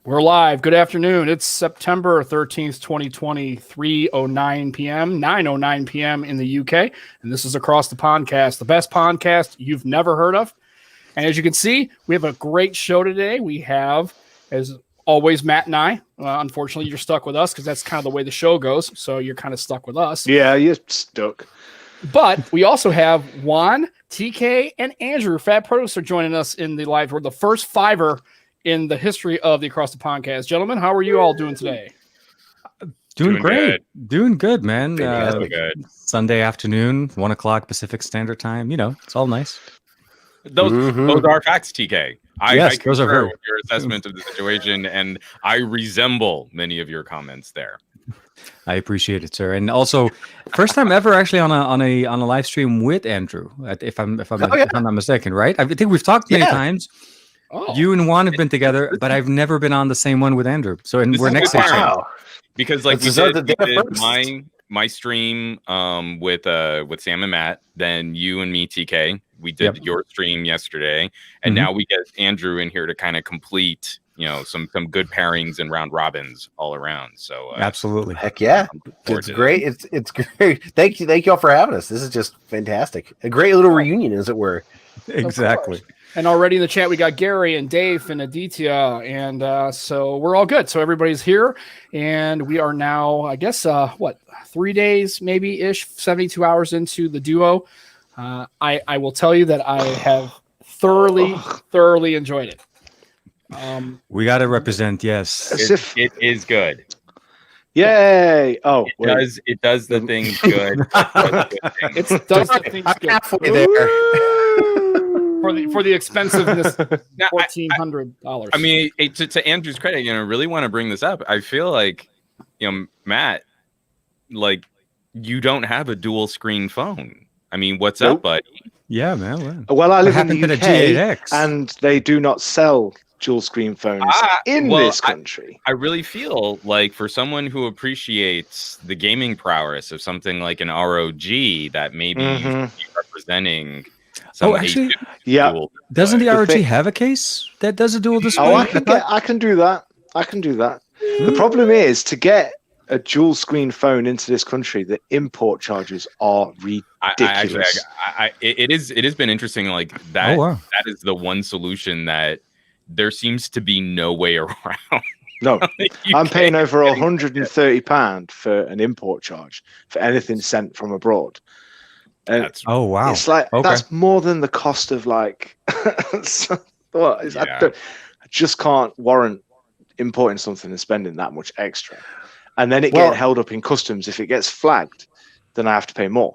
We're live. Good afternoon. It's September 13th, 2020, 3:09 p.m., 9:09 p.m. in the UK. And this is Across the Pondcast, the best podcast you've never heard of. And as you can see, we have a great show today. We have, as always, Matt and I. Unfortunately, you're stuck with us because that's kind of the way the show goes. So you're kind of stuck with us. Yeah, you're stuck. But we also have Juan, TK, and Andrew, Fat Producer, joining us in the live. We're the first fiver in the history of the Across the Podcast. Gentlemen, how are you all doing today? Doing great. Doing good, man. Good. Sunday afternoon, 1 o'clock Pacific Standard Time. You know, it's all nice. Those are facts, TK. Yes, I those are concur very... with your assessment of the situation, and I resemble many of your comments there. I appreciate it, sir. And also, first time ever actually on a live stream with Andrew, if I'm not mistaken, right? I think we've talked many times. Oh. You and Juan have been together, but I've never been on the same one with Andrew. So, and we're next to each other. Because like we did my stream with Sam and Matt, then you and me, TK. We did your stream yesterday, and now we get Andrew in here to kind of complete, some good pairings and round robins all around. So absolutely, heck yeah, it's great. It's great. Thank you all for having us. This is just fantastic. A great little reunion, as it were. Exactly. And already in the chat, we got Gary and Dave and Aditya, and so we're all good. So everybody's here, and we are now, I guess, 3 days, maybe-ish, 72 hours into the duo. I will tell you that I have thoroughly enjoyed it. We got to represent, yes. It is good. Yay! Oh, it does the things good. It does the things good. Halfway there. For the expensiveness, $1,400. I mean, to Andrew's credit, really want to bring this up. I feel like, Matt, like you don't have a dual screen phone. I mean, what's up, buddy? Yeah, man. Well, I live in the UK, G8X. and they do not sell dual screen phones in this country. I really feel like for someone who appreciates the gaming prowess of something like an ROG, that maybe representing. Actually, doesn't the ROG have a case that does a dual display? Oh, I can do that. The problem is to get a dual screen phone into this country, the import charges are ridiculous. It has been interesting. Like that. Oh, wow. That is the one solution that there seems to be no way around. No, I'm paying over £130 for an import charge for anything sent from abroad. Oh wow! It's like that's more than the cost of like. I just can't warrant importing something and spending that much extra, and then it gets held up in customs. If it gets flagged, then I have to pay more,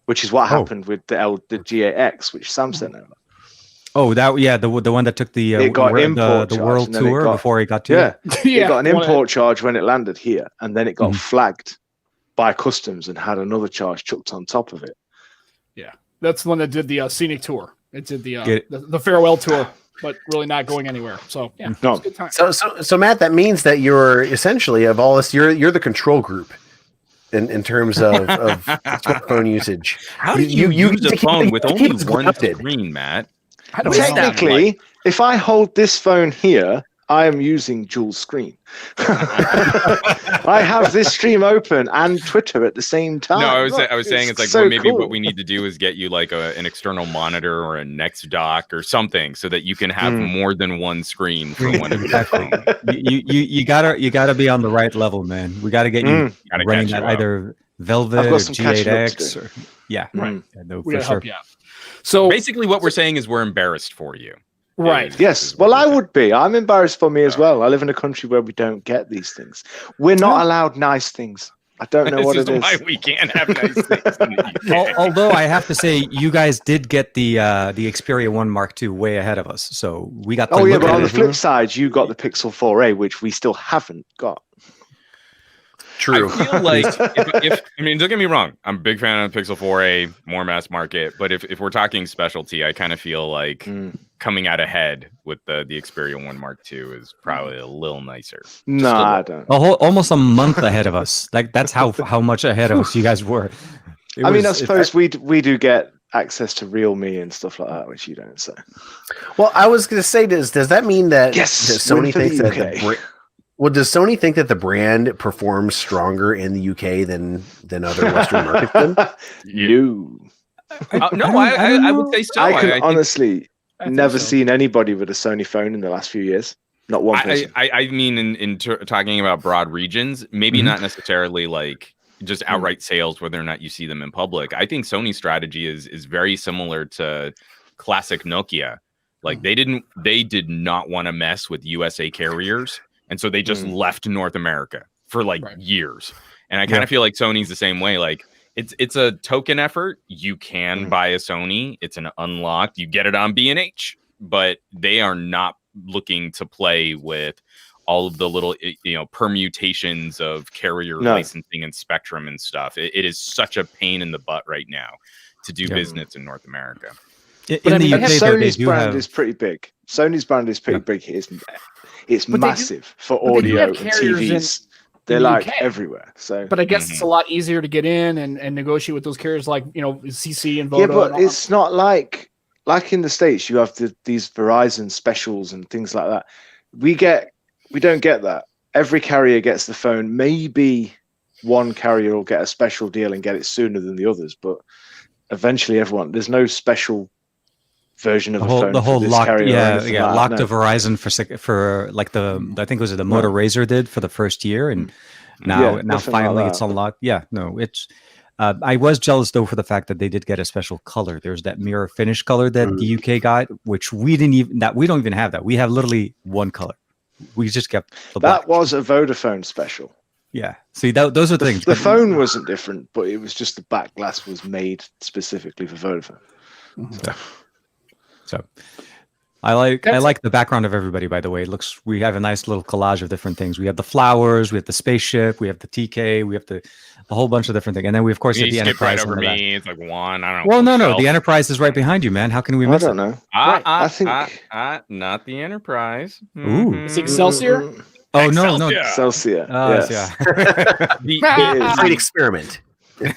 which is what happened with the G8X, which Sam sent over. Oh, the one that took the world tour before it got to it got an import charge when it landed here, and then it got flagged by customs and had another charge chucked on top of it. Yeah, that's the one that did the scenic tour. It did the farewell tour, but really not going anywhere. So yeah, no. It's a good time. So Matt, that means that you're essentially of all this, you're the control group in terms of smartphone usage. How do you use a phone with only one screen, Matt? Technically, if I hold this phone here, I am using dual screen. I have this stream open and Twitter at the same time. No, I was saying it's like so maybe cool. What we need to do is get you like an external monitor or a Next dock or something so that you can have more than one screen for one of your phones. You gotta be on the right level, man. We gotta get you running that either Velvet or G8X or right. Yeah, no, we for gotta sure. help you out. So basically, what we're saying is we're embarrassed for you. Right. Yes. Well, I would be. I'm embarrassed for me as well. I live in a country where we don't get these things. We're not allowed nice things. I don't know what it is. Why we can't have nice things. Although I have to say, you guys did get the Xperia 1 Mark II way ahead of us, so we got. But on the flip side, you got the Pixel 4a, which we still haven't got. True. I feel like don't get me wrong, I'm a big fan of Pixel 4a, more mass market. But if we're talking specialty, I kind of feel like coming out ahead with the Xperia 1 Mark II is probably a little nicer. No, I don't. Almost a month ahead of us. Like that's how much ahead of us you guys were. I suppose we do get access to Realme and stuff like that, which you don't. So, well, I was going to say, does that mean that, yes, that Sony thinks that does Sony think that the brand performs stronger in the UK than other Western markets? Then? No, I would say so. I can honestly never seen anybody with a Sony phone in the last few years. Not one person. I mean, in talking about broad regions, maybe not necessarily like just outright sales, whether or not you see them in public. I think Sony's strategy is very similar to classic Nokia. Like they did not want to mess with USA carriers. And so they just left North America for like years. And I kind of feel like Sony's the same way. Like it's a token effort. You can buy a Sony. It's an unlocked. You get it on B&H, but they are not looking to play with all of the little permutations of carrier licensing and spectrum and stuff. It is such a pain in the butt right now to do business in North America. Sony's brand is pretty big. Sony's brand is pretty big. It's massive for audio and TVs. They're like everywhere. So, but I guess it's a lot easier to get in and negotiate with those carriers like CC and Vodafone. Yeah, but it's not like in the States. You have these Verizon specials and things like that. We don't get that. Every carrier gets the phone. Maybe one carrier will get a special deal and get it sooner than the others, but eventually there's no special version of the whole locked locked to Verizon for like I think it was the Moto Razr did for the first year, and now finally it's unlocked. It's I was jealous though for the fact that they did get a special color. There's that mirror finish color that the UK got, which we don't even have that. We have literally one color. We just kept the black. That was a Vodafone special. Yeah. See, those are the things. The phone wasn't different, but it was just the back glass was made specifically for Vodafone. So I like the background of everybody, by the way. We have a nice little collage of different things. We have the flowers, we have the spaceship, we have the TK, we have a whole bunch of different things. And then we of course have the Enterprise. Right over me. It's like Juan. I don't know. Well, no. The Enterprise is right behind you, man. How can we miss it? I don't know. I think not the Enterprise. Ooh. Is it Excelsior? Oh no. Excelsior. Yes. Great experiment.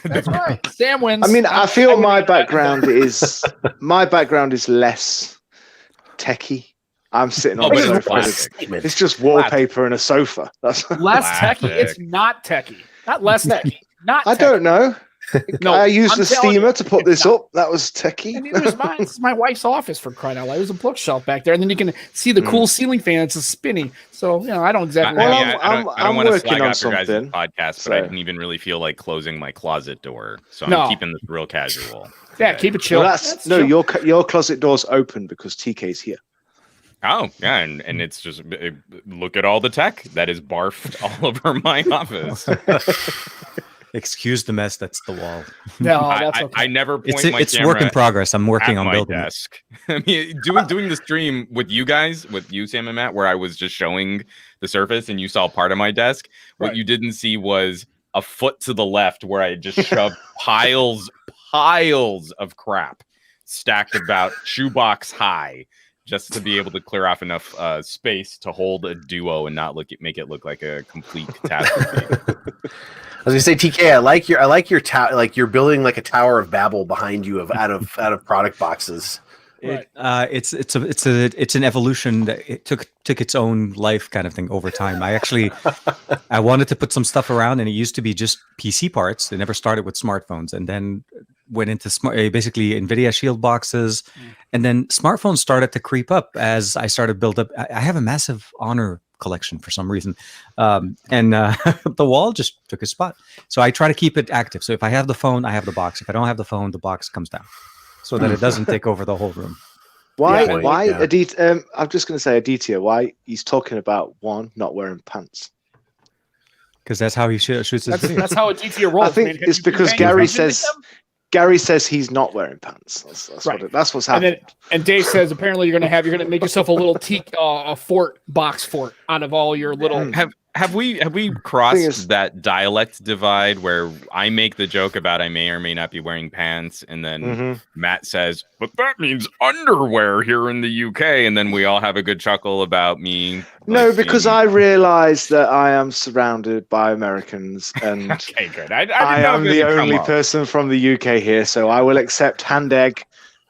That's right. Sam wins. I mean, I feel my background is less techie. I'm sitting on a sofa. It's just wallpaper and a sofa. That's less techie. It's not techie. Not less techie. Not. I don't know. No, I used the steamer to put this up. That was techie. And it was mine. This is my wife's office, for crying out loud. There's a bookshelf back there, and then you can see the cool ceiling fan. It's a spinning. So I don't exactly. I'm want to working slag on out your guys' something. podcast, but I didn't even really feel like closing my closet door, so I'm keeping this real casual. Yeah, keep it chill. Well, your closet door's open because TK's here. Oh yeah, and it's just look at all the tech that is barfed all over my office. Excuse the mess. That's the wall. No, that's okay. I never point my it's camera work in progress. I'm working on my building desk. I mean, doing the stream with you guys, with you, Sam and Matt, where I was just showing the surface and you saw part of my desk. Right. What you didn't see was a foot to the left where I just shoved piles of crap stacked about shoebox high, just to be able to clear off enough space to hold a duo and not make it look like a complete catastrophe. I was gonna say, TK, I like your tower. Like you're building like a Tower of Babel behind you out of product boxes. Right. It's an evolution that it took its own life kind of thing over time. I wanted to put some stuff around, and it used to be just PC parts. They never started with smartphones, and then went into basically NVIDIA Shield boxes, and then smartphones started to creep up as I started build up. I have a massive Honor collection for some reason, and the wall just took a spot. So I try to keep it active. So if I have the phone, I have the box. If I don't have the phone, the box comes down, so that it doesn't take over the whole room. Aditya, I'm just going to say, Aditya, why he's talking about Juan not wearing pants. Because that's how he shoots his videos. That's how Aditya rolls. I think it's because Gary says he's not wearing pants. That's right. That's what's happening. And Dave says apparently you're going to make yourself a little box fort out of all your little. Have we crossed that dialect divide where I make the joke about I may or may not be wearing pants, and then Matt says, "But that means underwear here in the UK," and then we all have a good chuckle about me. No, because I realise that I am surrounded by Americans, and okay, good. I am the only person from the UK here, so I will accept hand egg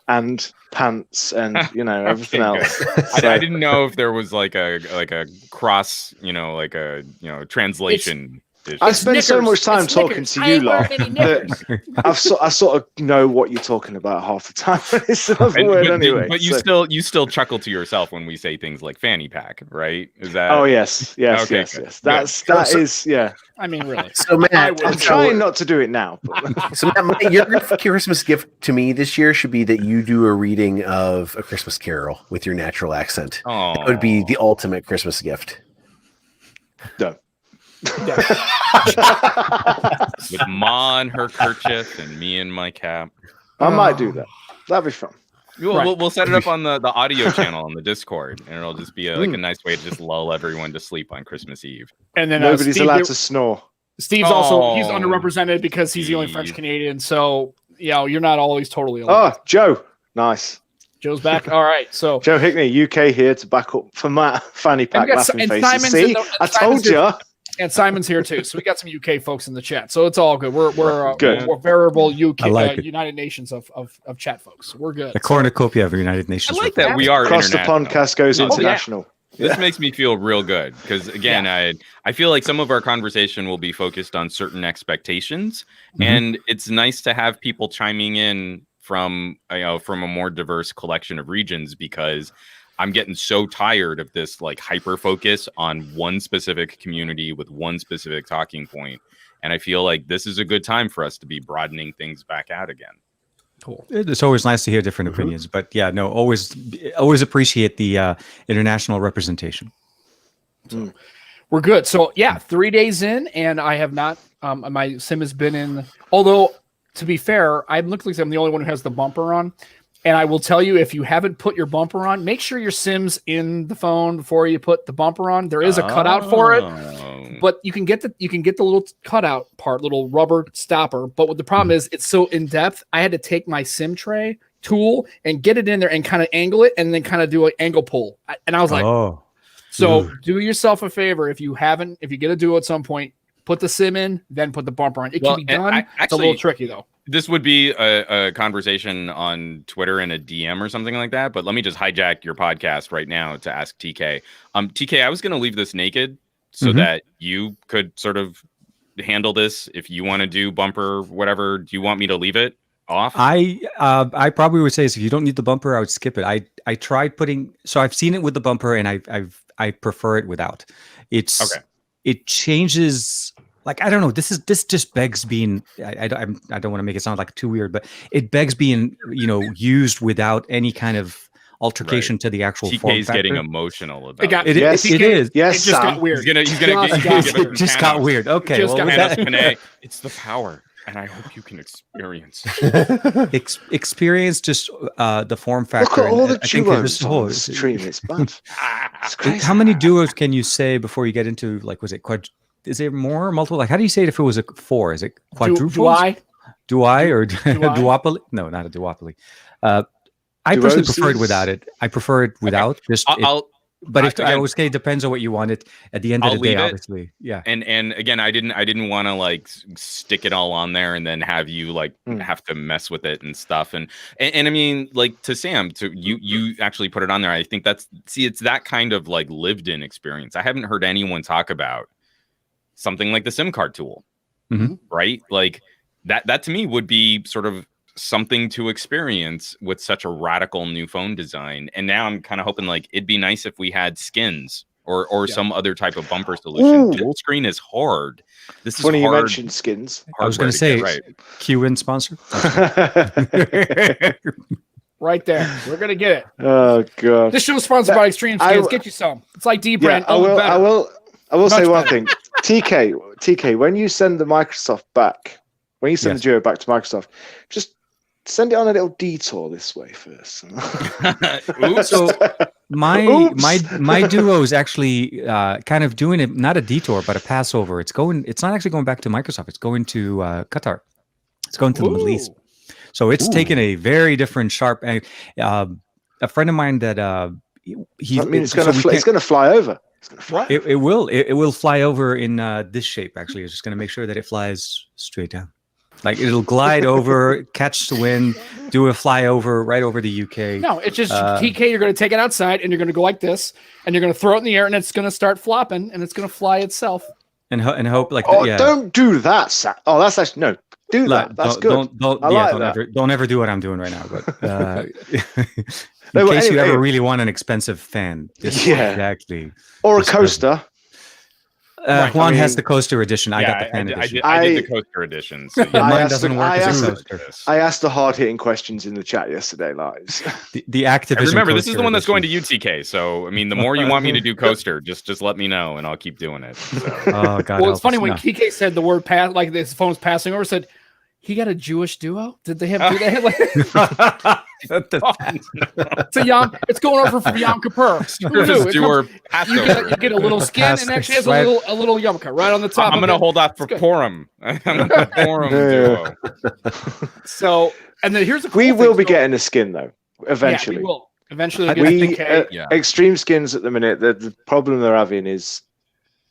and pants and everything else. So, I didn't know if there was like a cross, translation. I spend so much time talking to you lot that I sort of know what you're talking about half the time. It's another word anyway. But you still chuckle to yourself when we say things like fanny pack, right? Is that? Oh yes. Okay, yes. That is. I mean, really. So Matt, I'm trying not to do it now. But. So Matt, your Christmas gift to me this year should be that you do a reading of A Christmas Carol with your natural accent. Oh, that would be the ultimate Christmas gift. Done. With Ma in her kerchief and me in my cap. I might do that. That'd be fun. We'll set it up on the audio channel on the Discord, and it'll just be a nice way to just lull everyone to sleep on Christmas Eve. And then nobody's allowed to snore. Steve's also he's underrepresented because he's the only French Canadian. So you're not always totally alone. Oh, Joe, nice. Joe's back. All right, so Joe Hickney, UK here to back up for Matt fanny pack laughing faces. See, I told you. And Simon's here too, so we got some UK folks in the chat, so it's all good. We're good. We're variable UK like United Nations of chat folks. We're good. A cornucopia of United Nations. I like that we are across the podcast goes international. This makes me feel real good because again, I feel like some of our conversation will be focused on certain expectations, and it's nice to have people chiming in from a more diverse collection of regions because I'm getting so tired of this like hyper focus on one specific community with one specific talking point. And I feel like this is a good time for us to be broadening things back out again. Cool. It's always nice to hear different opinions, but always appreciate the international representation. So, we're good. So 3 days in, and I have not, my sim has been in, although to be fair, I'm looking like I'm the only one who has the bumper on. And I will tell you, if you haven't put your bumper on, make sure your SIM's in the phone before you put the bumper on. There is a cutout for it, but you can get the little cutout part, little rubber stopper. But what the problem is, it's so in depth. I had to take my SIM tray tool and get it in there and kind of angle it, and then kind of do an angle pull. And I was like, so do yourself a favor if you get to do it at some point, put the SIM in, then put the bumper on. It can be done. It's a little tricky though. This would be a conversation on Twitter in a DM or something like that. But let me just hijack your podcast right now to ask TK. TK, I was going to leave this naked so that you could sort of handle this. If you want to do bumper, whatever, do you want me to leave it off? I probably would say is if you don't need the bumper, I would skip it. I tried so I've seen it with the bumper and I prefer it without. It changes. Like, I don't know, this just begs being, I don't want to make it sound like too weird, but it begs being, used without any kind of altercation to the actual form factor. TK's getting emotional about it. It is. Yes, it just got weird. It just got weird. Okay. It's the power, and I hope you can experience experience just the form factor. Look at all the duos on the stream. It's bad. It's crazy. How many duos can you say before you get into, like, was it is there more or multiple? Like, how do you say it if it was a 4? Is it quadruple? Duai or duopoly? No, not a duopoly. I personally prefer it without it. I prefer it without. But I always say it depends on what you want. It at the end of the day, obviously, yeah. And again, I didn't want to like stick it all on there and then have you like have to mess with it and stuff. And I mean, like to Sam, you actually put it on there. I think it's that kind of like lived in experience. I haven't heard anyone talk about something like the SIM card tool, right? Like that to me would be sort of something to experience with such a radical new phone design. And now I'm kind of hoping like it'd be nice if we had skins or some other type of bumper solution. Dual screen is hard. This is funny hard. You mentioned skins. I was going to say, Q-in sponsor. Right there. We're going to get it. Oh, God. This show is sponsored by Extreme Skins. Get you some. It's like D-Brand. I will say one thing. TK, when you send the Microsoft back, when you send the Duo back to Microsoft, just send it on a little detour this way first. my Duo is actually kind of doing it, not a detour, but a passover. It's not actually going back to Microsoft. It's going to Qatar. It's going to the Middle East. So it's taken a very different sharp. A friend of mine that it's going to fly over. It's going to fly. It will fly over in this shape. Actually, it's just going to make sure that it flies straight down. Like it'll glide over, catch the wind, do a flyover right over the UK. No, it's just TK. You're going to take it outside and you're going to go like this, and you're going to throw it in the air, and it's going to start flopping, and it's going to fly itself. And hope like. Don't do that, Sam. Oh, that's actually no. Do that. That's good. Don't ever do what I'm doing right now. But in case you ever really want an expensive fan, exactly. Or a coaster. Juan has the coaster edition. I got the fan edition. I did the coaster edition. So mine doesn't work as a coaster. I asked the hard-hitting questions in the chat yesterday, lives. The Activision. Remember, this is the one that's going to UTK. So, I mean, the more you want me to do coaster, just let me know, and I'll keep doing it. So. Oh God! Well, it's funny when TK said the word "pass," like his phone's passing over. Said he got a Jewish duo? Did they have? It's going over for Yom Kippur. You get a little skin and actually has a little yarmulke right on the top. I'm going to hold off for Purim. Purim duo. So, and then here's the cool we will be getting a skin though eventually. Yeah, we will. Eventually, Extreme Skins at the minute. The problem they're having is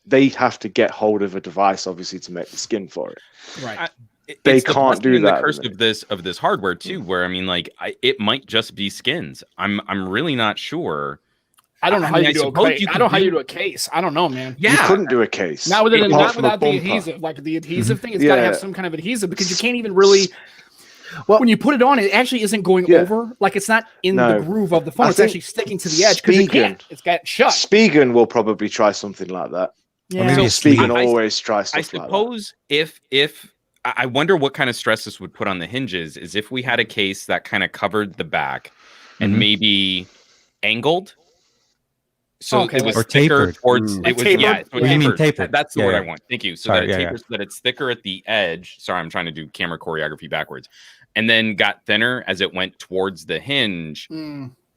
they have to get hold of a device, obviously, to make the skin for it. Right. They can't do that. The curse of this hardware too, where I mean, like, it might just be skins. I'm really not sure. I don't know how you do a case. I don't know how you do a case. I don't know, man. Yeah, you couldn't do a case. Not without the adhesive. Like the adhesive thing, it's got to have some kind of adhesive because you can't even really. Well, when you put it on, it actually isn't going over. Like it's not in the groove of the phone. It's actually sticking to the edge because it can't. It's got shut. Spigen will probably try something like that. Yeah, so Spigen always tries stuff like that. I suppose if I wonder what kind of stress this would put on the hinges is if we had a case that kind of covered the back and maybe angled. So it was thicker towards it was tapered. That's the word I want. Thank you. So that it tapers so that it's thicker at the edge. Sorry, I'm trying to do camera choreography backwards. And then got thinner as it went towards the hinge.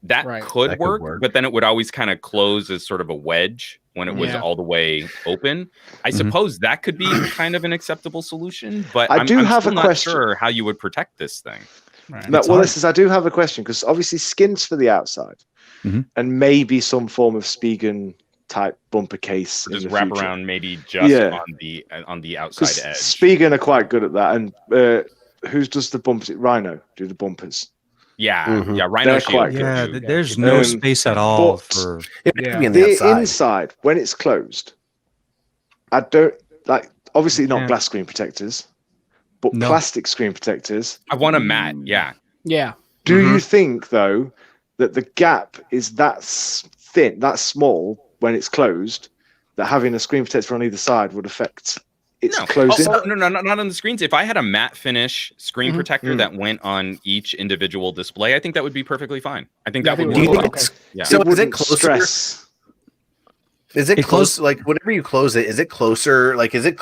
That could work, but then it would always kind of close as sort of a wedge when it was all the way open. I suppose that could be kind of an acceptable solution, but I'm have still a not question. sure how you would protect this thing. Right. I do have a question because obviously skins for the outside and maybe some form of Spigen type bumper case. Just wrap around maybe just on the outside edge. Spigen are quite good at that. And who does the bumpers? Rhino do the bumpers. Rhino Shield. There's no space at all for the inside when it's closed. I don't like obviously not glass screen protectors, but plastic screen protectors. I want a matte. Yeah. Do you think though that the gap is that thin, that small when it's closed, that having a screen protector on either side would affect? It's closing. No, not on the screens. If I had a matte finish screen protector that went on each individual display, I think that would be perfectly fine. I think that would work. So is it closer? Is it close? Like whenever you close it, is it closer? Like is it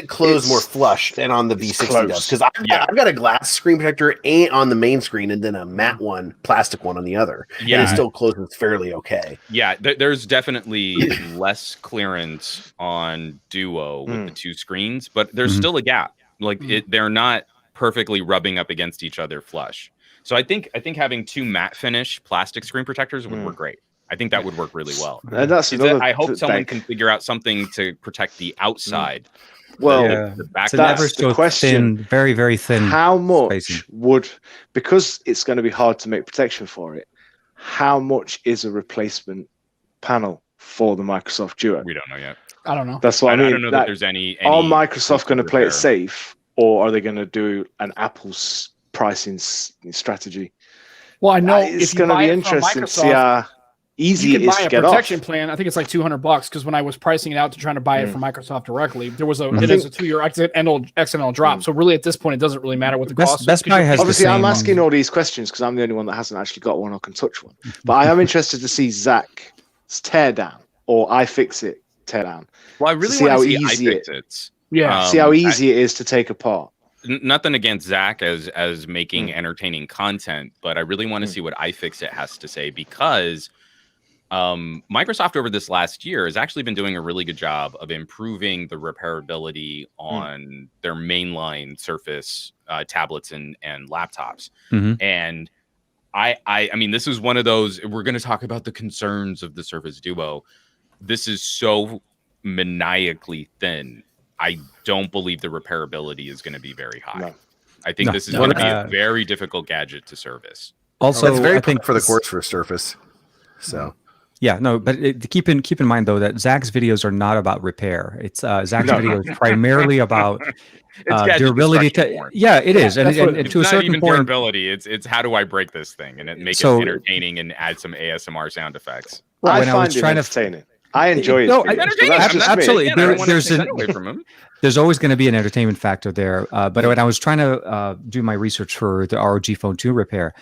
closed more flush than on the V60 does? Because I've got a glass screen protector on the main screen and then a matte one, plastic one on the other. Yeah, and it still closes fairly okay. Yeah, there's definitely less clearance on Duo with the two screens, but there's still a gap. Like they're not perfectly rubbing up against each other flush. So I think having two matte finish plastic screen protectors would work great. I think that would work really well. And I hope someone can figure out something to protect the outside. Well, the back. That's the question. Thin, very, very thin. How much would, because it's going to be hard to make protection for it, how much is a replacement panel for the Microsoft Duo? We don't know yet. I don't know. That's what I mean. I don't know that there's any are Microsoft going to play it safe, or are they going to do an Apple's pricing strategy? Well, I know it's going to be interesting to see how easy it is to get off. Protection plan. I think it's like $200 because when I was pricing it out to trying to buy it from Microsoft directly, there was it is a 2-year XML drop. So really, at this point, it doesn't really matter what the cost is. Best Buy has obviously, I'm asking all these questions because I'm the only one that hasn't actually got one or can touch one. But I am interested to see Zach's teardown or iFixit teardown. Well, I really want to see iFixit. See how easy it is to take apart. Nothing against Zach as making entertaining content, but I really want to see what iFixit has to say because Microsoft over this last year has actually been doing a really good job of improving the repairability on their mainline Surface tablets and laptops. And I mean, this is one of those, we're going to talk about the concerns of the Surface Duo. This is so maniacally thin. I don't believe the repairability is going to be very high. No. I think this is going to be a very difficult gadget to service. Also, that's very I think for the course for a Surface. So. Yeah, no, but keep in mind though that Zach's videos are not about repair. It's Zach's video is primarily about durability. Yeah, it is, and to a certain even point, durability. It's how do I break this thing and make it entertaining and add some ASMR sound effects. I find it entertaining. I enjoy it. No, absolutely. There's always going to be an entertainment factor there. But when I was trying to do my research for the ROG Phone 2 repair,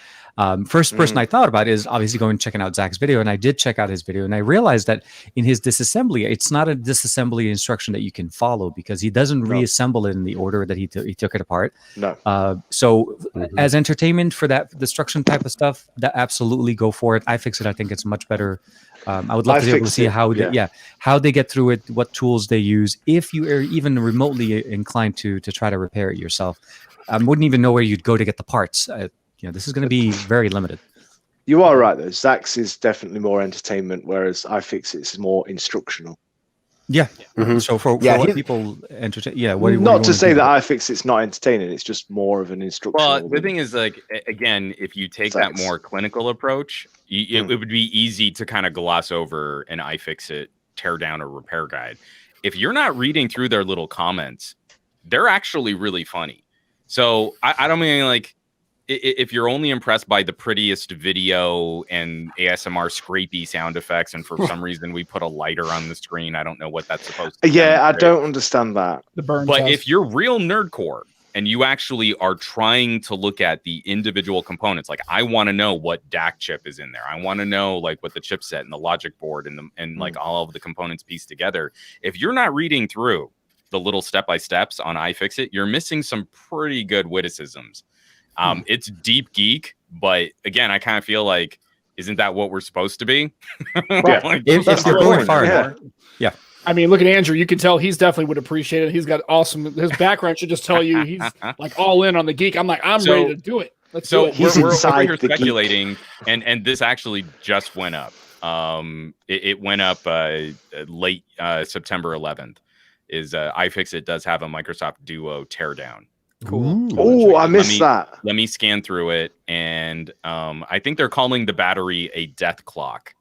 first person I thought about is obviously going and checking out Zach's video, and I did check out his video, and I realized that in his disassembly, it's not a disassembly instruction that you can follow because he doesn't reassemble it in the order that he took it apart. No. So as entertainment for that destruction type of stuff, that absolutely go for it. iFixit, I think it's much better. I would love to be able to see how they get through it, what tools they use. If you are even remotely inclined to try to repair it yourself, I wouldn't even know where you'd go to get the parts. This is going to be very limited. You are right though. Zach's is definitely more entertainment, whereas iFixit is more instructional. Yeah. So for what people entertain, not to say that iFixit's not entertaining. It's just more of an instructional. Well, the thing is, like, again, if you take that more clinical approach, it would be easy to kind of gloss over an iFixit tear down or repair guide. If you're not reading through their little comments, they're actually really funny. So I don't mean like. If you're only impressed by the prettiest video and ASMR scrapey sound effects, and for some reason we put a lighter on the screen, I don't know what that's supposed to be. Yeah, I don't understand that. The burn but test. If you're real nerdcore and you actually are trying to look at the individual components, like I want to know what DAC chip is in there. I want to know like what the chipset and the logic board and like all of the components pieced together. If you're not reading through the little step-by-steps on iFixit, you're missing some pretty good witticisms. It's deep geek, but again, I kind of feel like, isn't that what we're supposed to be? Like, if you're going far enough. Yeah. I mean, look at Andrew. You can tell he's definitely would appreciate it. He's got awesome. His background should just tell you he's like all in on the geek. I'm like, I'm ready to do it. Let's do it. We're over here speculating, and this actually just went up. It went up late September 11th. Is iFixit does have a Microsoft Duo teardown. Cool. Oh, I missed that. Let me scan through it, and I think they're calling the battery a death clock.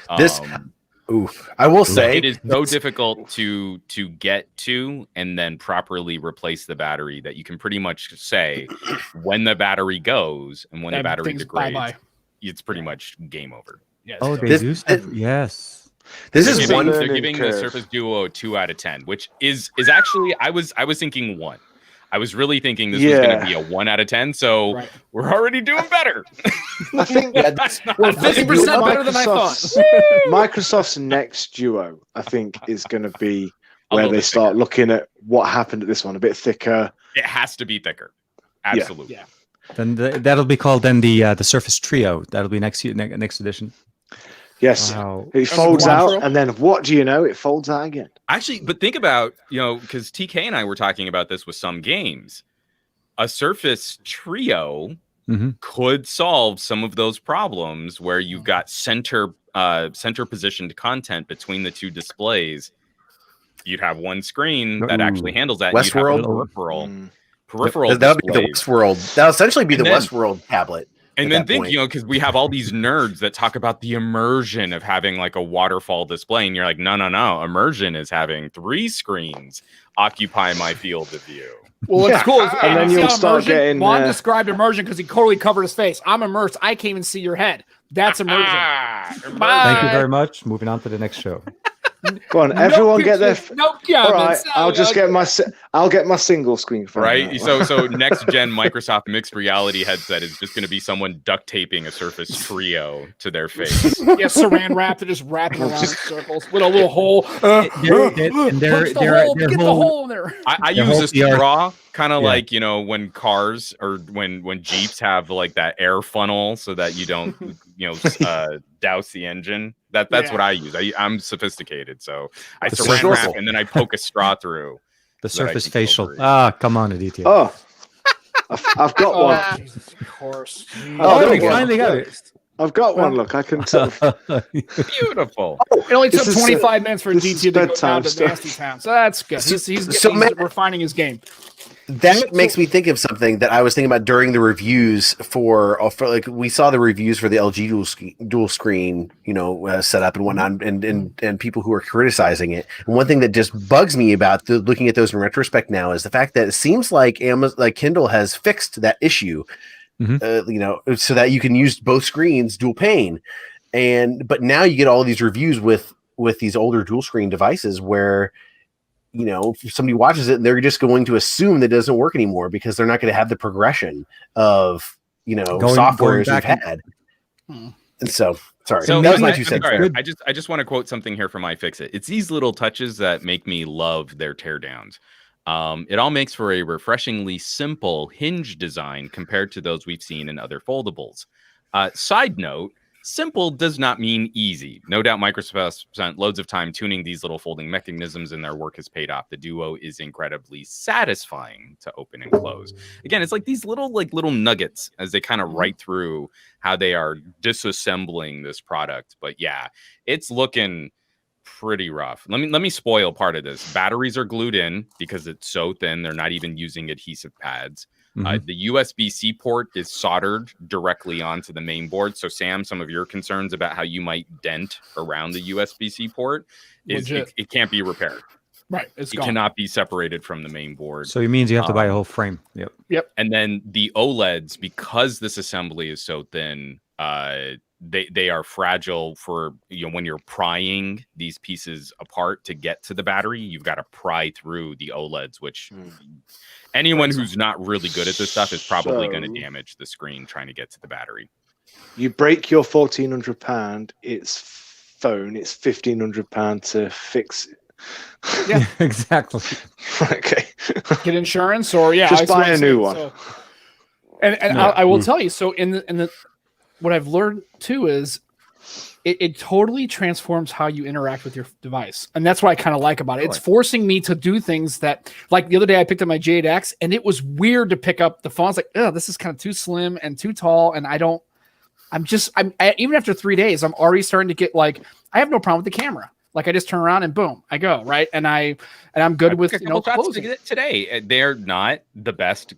I will say it is so difficult to get to and then properly replace the battery that you can pretty much say when the battery goes and when the battery degrades, it's pretty much game over. Yes. Oh, they do. Yes. This is one. They're giving the Surface Duo a 2 out of 10, which is actually I was thinking 1. I was really thinking this was going to be a 1 out of 10, so we're already doing better. I think we're 50% better than I thought. Microsoft's next Duo, I think, is going to be where they start looking at what happened to this one, a bit thicker. It has to be thicker. Absolutely. Yeah. Then that'll be called the Surface Trio. That'll be next edition. Yes, it folds out, and then what do you know? It folds out again. Actually, but think about, because TK and I were talking about this with some games. A Surface Trio could solve some of those problems where you've got center positioned content between the two displays. You'd have one screen that actually handles that. Westworld peripheral. That would be the Westworld. That'll essentially be the Westworld tablet. And then think, because we have all these nerds that talk about the immersion of having like a waterfall display, and you're like, no. Immersion is having 3 screens occupy my field of view. Well, it's cool. And then you'll start getting. Juan described immersion because he totally covered his face. I'm immersed. I can't even see your head. That's immersion. Thank you very much. Moving on to the next show. Go on, everyone get their. Nope. All right, I'll get my single screen phone. Right. So next gen Microsoft mixed reality headset is just going to be someone duct taping a Surface Trio to their face. Yeah, saran wrap to just wrapping around in circles with a little hole. Get the hole in there. I use a straw Kind of like, you know, when cars or when Jeeps have like that air funnel so that you don't, you know, douse the engine. That's what I use. I'm sophisticated, so I saran wrap and then I poke a straw through. The Surface Facial. Come on, Aditya. Oh, I've got one. Jesus, of course. Oh, we finally got it. I've got one. Look, I can. Beautiful. It only took 25 minutes for DT to go down to Nasty Town, so that's good. He's refining his game. That makes me think of something that I was thinking about during the reviews for like we saw the reviews for the LG dual screen, you know, setup and whatnot, and people who are criticizing it. And one thing that just bugs me about looking at those in retrospect now is the fact that it seems like Kindle has fixed that issue, you know, so that you can use both screens dual pane. But now you get all these reviews with these older dual screen devices where, you know, if somebody watches it, they're just going to assume that it doesn't work anymore because they're not going to have the progression of, you know, softwares we've had. And so, sorry. So that was my 2 cents. I just want to quote something here from iFixit. It's these little touches that make me love their teardowns. It all makes for a refreshingly simple hinge design compared to those we've seen in other foldables. Side note, simple does not mean easy. No doubt Microsoft spent loads of time tuning these little folding mechanisms and their work has paid off. The Duo is incredibly satisfying to open and close. Again, it's like these little nuggets as they kind of write through how they are disassembling this product. But yeah, it's looking pretty rough. Let me spoil part of this. Batteries are glued in because it's so thin. They're not even using adhesive pads. The USB-C port is soldered directly onto the main board. So, Sam, some of your concerns about how you might dent around the USB-C port is it can't be repaired. Right, it cannot be separated from the main board. So it means you have to buy a whole frame. Yep. And then the OLEDs, because this assembly is so thin, they are fragile for, you know, when you're prying these pieces apart to get to the battery, you've got to pry through the OLEDs, which anyone who's not really good at this stuff is probably going to damage the screen trying to get to the battery. You break your £1,400, it's phone, it's £1,500 to fix it. Yeah, exactly. Okay. Get insurance or just buy a new one. So. And I will tell you, so in the what I've learned too is it totally transforms how you interact with your device. And that's what I kind of like about it. It's forcing me to do things that, like the other day I picked up my J8X and it was weird to pick up the phone. I was like, oh, this is kind of too slim and too tall. And even after 3 days, I'm already starting to get like, I have no problem with the camera. Like I just turn around and boom, I go, right. And I'm good with, you know, closing. Today. They're not the best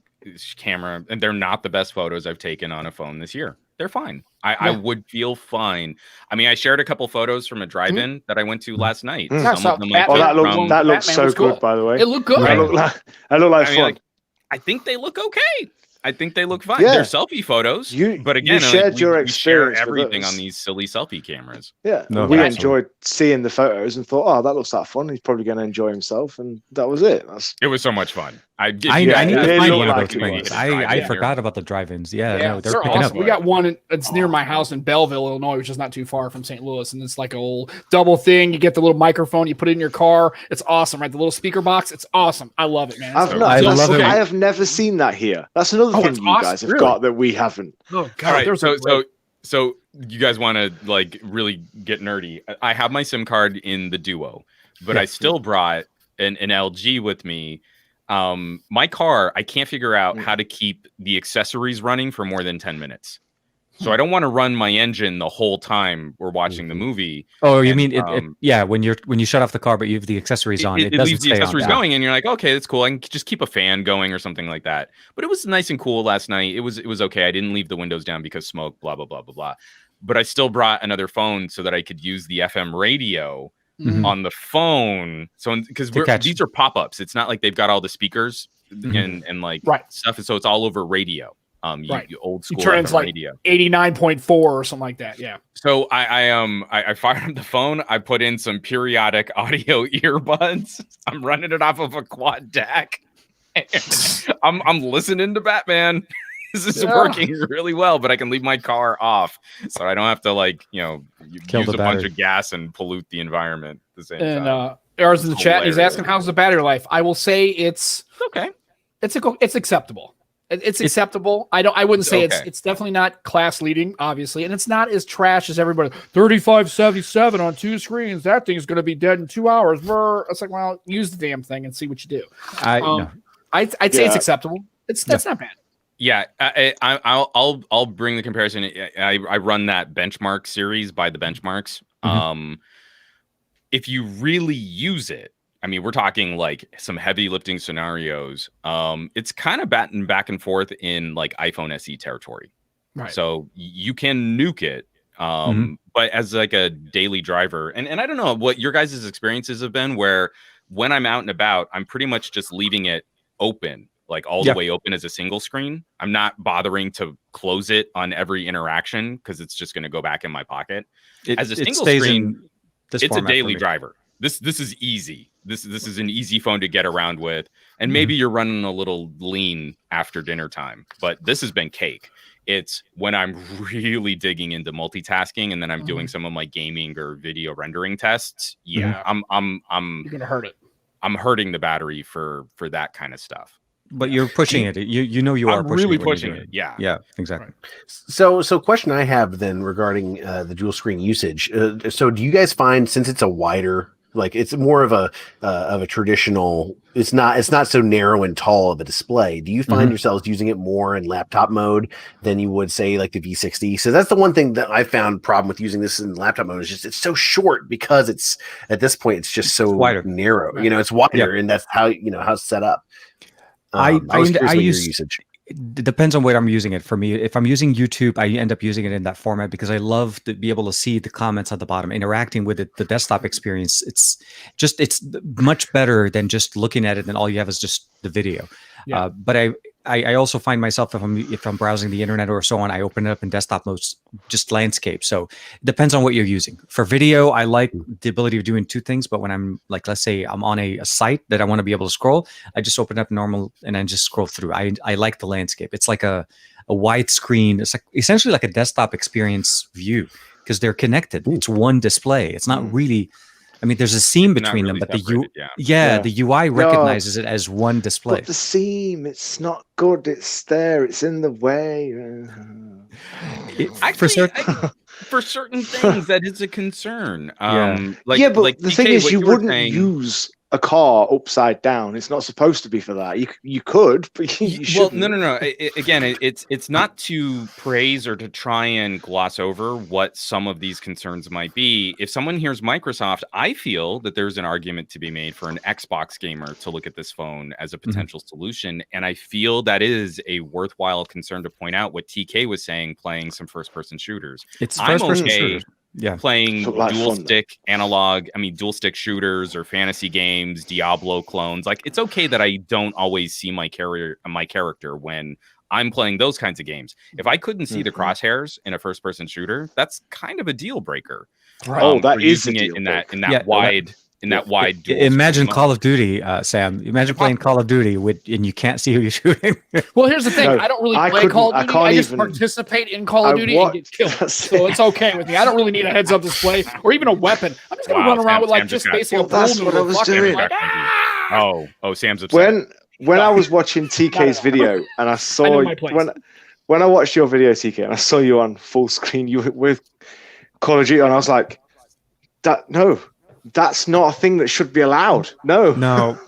camera and they're not the best photos I've taken on a phone this year. They're fine. I would feel fine. I mean, I shared a couple photos from a drive-in that I went to last night. Some of them that looks so good, by the way. It looked good. That looked like fun. Like, I think they look okay. I think they look fine. They're selfie photos. But again, you shared your experience. We share everything on these silly selfie cameras. Yeah. We enjoyed seeing the photos and thought, oh, that looks like fun. He's probably going to enjoy himself. And that was it. It was so much fun. I need to find one of those things. I forgot about the drive-ins. Yeah, they're picking awesome. Up. We got one. It's near my house in Belleville, Illinois, which is not too far from St. Louis. And it's like a old double thing. You get the little microphone, you put it in your car. It's awesome, right? The little speaker box. It's awesome. I love it, man. I have never seen that here. That's another thing you guys have got that we haven't. Oh God! Right, so you guys want to like really get nerdy? I have my SIM card in the Duo, but I still brought an LG with me. My car, I can't figure out how to keep the accessories running for more than 10 minutes. So I don't want to run my engine the whole time we're watching the movie. Oh, you mean when you shut off the car, but you have the accessories on, it doesn't leaves the accessories going, and you're like, okay, that's cool. I can just keep a fan going or something like that. But it was nice and cool last night. It was okay. I didn't leave the windows down because smoke, blah blah blah blah blah. But I still brought another phone so that I could use the FM radio on the phone. So because these are pop-ups, it's not like they've got all the speakers and like stuff. So it's all over radio. You old school. You turn into like 89.4 or something like that. Yeah. So I fired up the phone. I put in some periodic audio earbuds. I'm running it off of a quad DAC. I'm listening to Batman. This is working really well, but I can leave my car off, so I don't have to use a bunch of gas and pollute the environment at the same time. Ours in the chat, he's asking, how's the battery life? I will say it's okay. It's acceptable. It's acceptable. I wouldn't say it's definitely not class leading, obviously, and it's not as trash as everybody. 3577 on 2 screens. That thing's going to be dead in 2 hours. It's like, well, use the damn thing and see what you do. I'd say it's acceptable. That's not bad. Yeah, I'll bring the comparison. I run that benchmark series by the benchmarks. If you really use it, I mean, we're talking like some heavy lifting scenarios. It's kind of batting back and forth in like iPhone SE territory. Right. So you can nuke it. But as like a daily driver, and I don't know what your guys' experiences have been, where when I'm out and about, I'm pretty much just leaving it open, like all the way open as a single screen. I'm not bothering to close it on every interaction because it's just going to go back in my pocket. As a single screen, it's a daily driver. This is easy. This is an easy phone to get around with, and maybe you're running a little lean after dinner time, but this has been cake. It's when I'm really digging into multitasking, and then I'm doing some of my gaming or video rendering tests. Yeah, I'm you're gonna hurt it. I'm hurting the battery for that kind of stuff. But you're pushing it. You are pushing really pushing it. Yeah, exactly. So question I have then regarding the dual screen usage. So do you guys find, since it's a wider, like it's more of a traditional, it's not so narrow and tall of a display, do you find yourselves using it more in laptop mode than you would say like the V60? So that's the one thing that I found problem with using this in laptop mode, is just it's so short, because it's at this point it's just so narrow. Right. It's wider, and that's how how it's set up. I was curious about your usage. It depends on what I'm using it. For me, if I'm using YouTube, I end up using it in that format because I love to be able to see the comments at the bottom, interacting with it. The desktop experience, it's much better than just looking at it and all you have is just the video. Yeah. But I also find myself, if I'm browsing the internet or so on, I open it up in desktop mode, just landscape. So it depends on what you're using. For video, I like the ability of doing two things. But when I'm like, let's say I'm on a site that I want to be able to scroll, I just open up normal and I just scroll through. I like the landscape. It's like a wide screen. It's like essentially like a desktop experience view because they're connected. It's one display. It's not really. I mean, there's a seam between them, but the UI recognizes it as one display. But the seam, it's not good. It's there. It's in the way. For certain things, that is a concern. But the thing is, you wouldn't use a car upside down. It's not supposed to be for that. You could, but you shouldn't. Well, no. It's not to praise or to try and gloss over what some of these concerns might be. If someone hears Microsoft, I feel that there's an argument to be made for an Xbox gamer to look at this phone as a potential solution. And I feel that is a worthwhile concern to point out what TK was saying, playing some first-person shooters. It's first-person shooters. Playing dual stick shooters or fantasy games, Diablo clones. Like, it's okay that I don't always see my character when I'm playing those kinds of games. If I couldn't see the crosshairs in a first person shooter, that's kind of a deal breaker. Right. That is using it in that wide. Imagine Call of Duty, Sam. Imagine playing Call of Duty and you can't see who you're shooting. Well, here's the thing. I don't really play Call of Duty. I just participate in Call of Duty and get killed. So it's okay with me. I don't really need a heads-up display or even a weapon. I'm just going to run around with like just basically a that's what I was doing. Like, Sam's upset. When I was watching TK's video and I saw when I watched your video, TK, and I saw you on full screen, you with Call of Duty, and I was like, that's not a thing that should be allowed. No.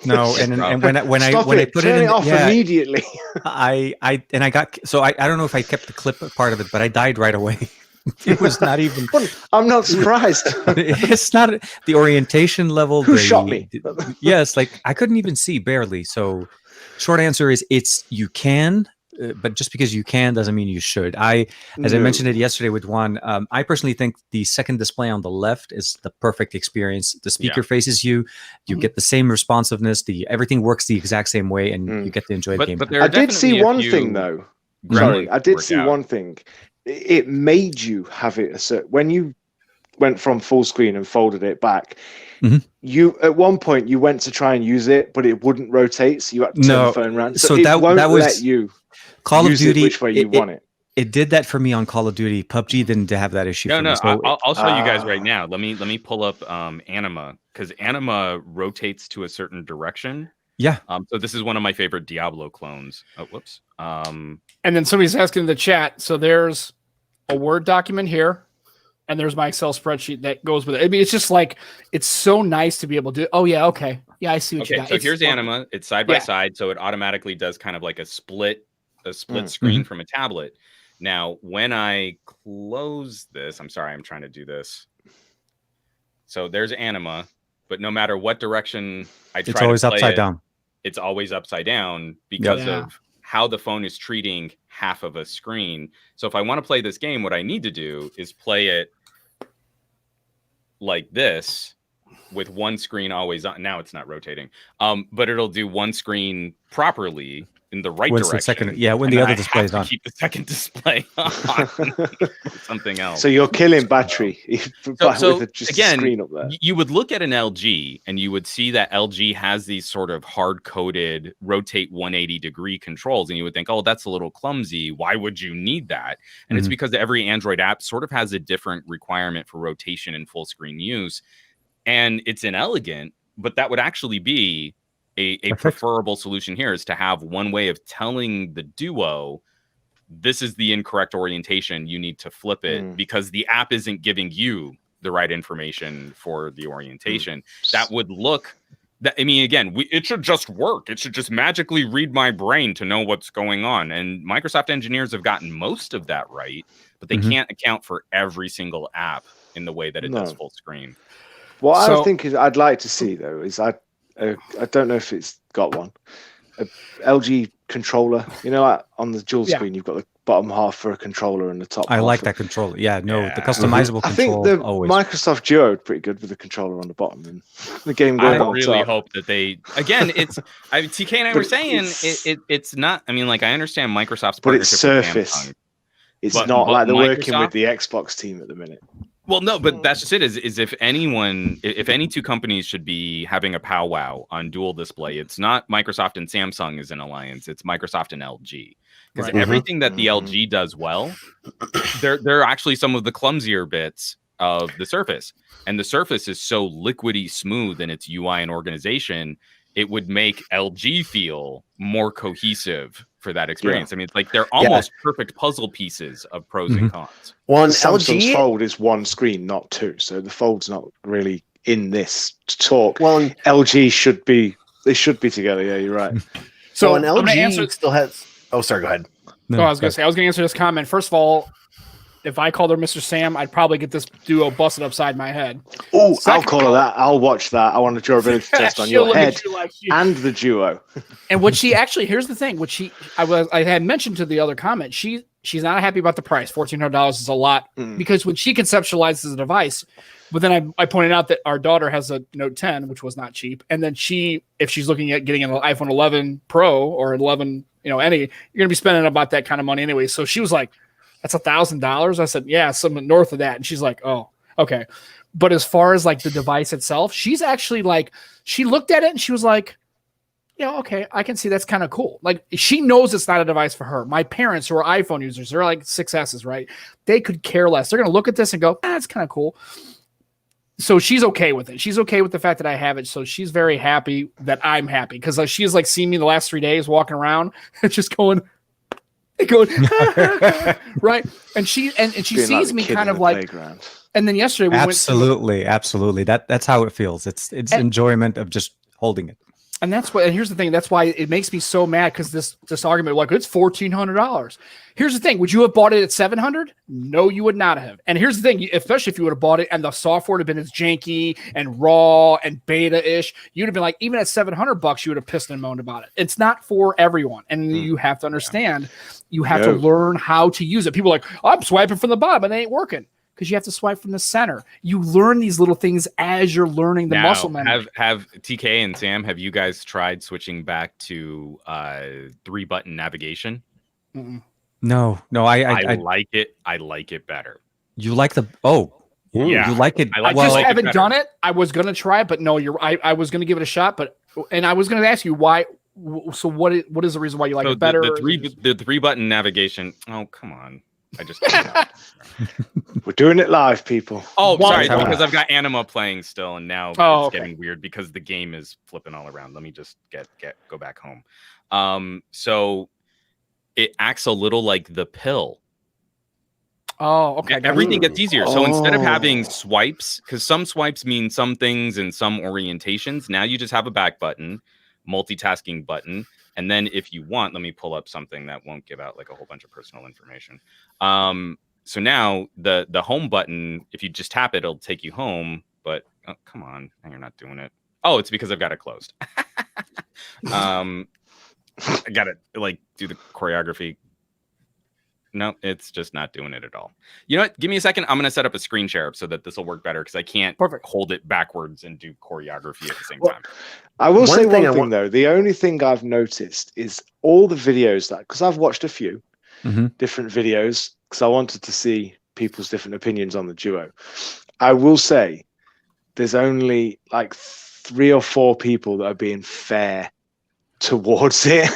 And when I put it in, off immediately. I don't know if I kept the clip part of it, but I died right away. It was not even. I'm not surprised. It's not the orientation level. Who shot me? Yes, like I couldn't even see barely. So, short answer is you can. But just because you can doesn't mean you should. I mentioned it yesterday with Juan, I personally think the second display on the left is the perfect experience. The speaker faces you. You get the same responsiveness. Everything works the exact same way, and you get to enjoy the game. But I did see one thing, though. Sorry, I did see one thing. It made you have it when you went from full screen and folded it back. You at one point you went to try and use it, but it wouldn't rotate, so you had to turn the phone around. So that won't let you. Call of Duty, which way you want it. It did that for me on Call of Duty. PUBG didn't have that issue. No. I'll show you guys right now. Let me pull up Anima, because Anima rotates to a certain direction. Yeah. So this is one of my favorite Diablo clones. Oh, whoops. And then somebody's asking in the chat. So there's a Word document here, and there's my Excel spreadsheet that goes with it. I mean, it's just like, it's so nice to be able to. Oh yeah, okay, yeah, I see what you got. So here's Anima. It's side by side, so it automatically does kind of like a split screen from a tablet. Now, when I close this, I'm sorry, I'm trying to do this. So there's Anima, but no matter what direction I try, it's always to play upside down. It's always upside down because of how the phone is treating half of a screen. So if I want to play this game, what I need to do is play it like this with one screen always on. Now it's not rotating, but it'll do one screen properly in the right direction. When the other display is on. Keep the second display on. Something else. So you're killing battery. So just again, screen up there. You would look at an LG and you would see that LG has these sort of hard-coded rotate 180-degree controls, and you would think, oh, that's a little clumsy. Why would you need that? And it's because every Android app sort of has a different requirement for rotation and full screen use, and it's inelegant, but that would actually be a preferable solution here, is to have one way of telling the Duo, this is the incorrect orientation. You need to flip it because the app isn't giving you the right information for the orientation. That would look that. I mean, again, it should just work. It should just magically read my brain to know what's going on. And Microsoft engineers have gotten most of that right, but they can't account for every single app in the way that it does full screen. What I think I'd like to see though is I don't know if it's got one. A LG controller, you know, like on the dual screen, you've got the bottom half for a controller and the top. I like that controller. Yeah, the customizable control. I think the Microsoft Duo is pretty good with the controller on the bottom and the game going on the top. I really hope that they, again, it's, TK and I were saying it's not, I mean, like, I understand Microsoft's but it's Surface. With Samsung, it's not like they're working with the Xbox team at the minute. Well, no, but that's just it. Is if any two companies should be having a powwow on dual display, it's not Microsoft and Samsung as an alliance. It's Microsoft and LG, because everything that the LG does well, they're actually some of the clumsier bits of the Surface, and the Surface is so liquidy smooth in its UI and organization. It would make LG feel more cohesive for that experience. I mean, it's like they're almost perfect puzzle pieces of pros and cons. One Samsung's Fold is one screen, not two, so the Fold's not really in this talk. Well, LG should be together. Yeah, you're right. So an LG still has. Oh, sorry. Go ahead. No, I was going to answer this comment. First of all, if I called her Mr. Sam, I'd probably get this Duo busted upside my head. Oh, I'll call her that. I'll watch that. I want a durability test on your head and the Duo. And what she actually, here's the thing. I had mentioned to the other comment. She's not happy about the price. $1,400 is a lot because when she conceptualizes the device, but then I pointed out that our daughter has a Note 10, which was not cheap. And then if she's looking at getting an iPhone 11 Pro or 11, you're going to be spending about that kind of money anyway. So she was like, that's $1,000. I said, yeah, something north of that. And she's like, oh, okay. But as far as like the device itself, she's actually like, she looked at it and she was like, yeah, okay, I can see that's kind of cool. Like she knows it's not a device for her. My parents who are iPhone users, they're like 6S's, right? They could care less. They're going to look at this and go, it's kind of cool. So she's okay with it. She's okay with the fact that I have it. So she's very happy that I'm happy because she's like seen me the last 3 days walking around and just going, right, and she sees me kind of like playground. And then yesterday we absolutely that's how it feels. It's enjoyment of just holding it. And that's what. And here's the thing. That's why it makes me so mad because this argument, like it's $1,400. Here's the thing. Would you have bought it at $700? No, you would not have. And here's the thing. Especially if you would have bought it and the software would have been as janky and raw and beta-ish, you'd have been like, even at $700, you would have pissed and moaned about it. It's not for everyone, and you have to understand. You have to learn how to use it. People are like, I'm swiping from the bottom and it ain't working. Because you have to swipe from the center. You learn these little things as you're learning the muscle memory. Have TK and Sam, have you guys tried switching back to 3-button navigation? No. I like it. I like it better. You like you like it. I just haven't done it. I was gonna try it, but no, I was gonna give it a shot, and I was gonna ask you why. So what is the reason why you like it better? The 3-button navigation. Oh, come on. I just We're doing it live, people. Oh, sorry, Wow. because I've got Anima playing still, and now it's getting weird because the game is flipping all around. Let me just go back home. So it acts a little like the pill. Oh, okay. Everything gets easier. So instead of having swipes, because some swipes mean some things in some orientations, now you just have a back button, multitasking button. And then if you want, let me pull up something that won't give out like a whole bunch of personal information. So now the home button, if you just tap it, it'll take you home. But oh, come on, now you're not doing it. Oh, it's because I've got it closed. I gotta like do the choreography. No, it's just not doing it at all. You know what? Give me a second. I'm going to set up a screen share so that this will work better because I can't hold it backwards and do choreography at the same time. I will say one thing, though. The only thing I've noticed is all the videos because I've watched a few different videos because I wanted to see people's different opinions on the Duo. I will say there's only like 3 or 4 people that are being fair towards it.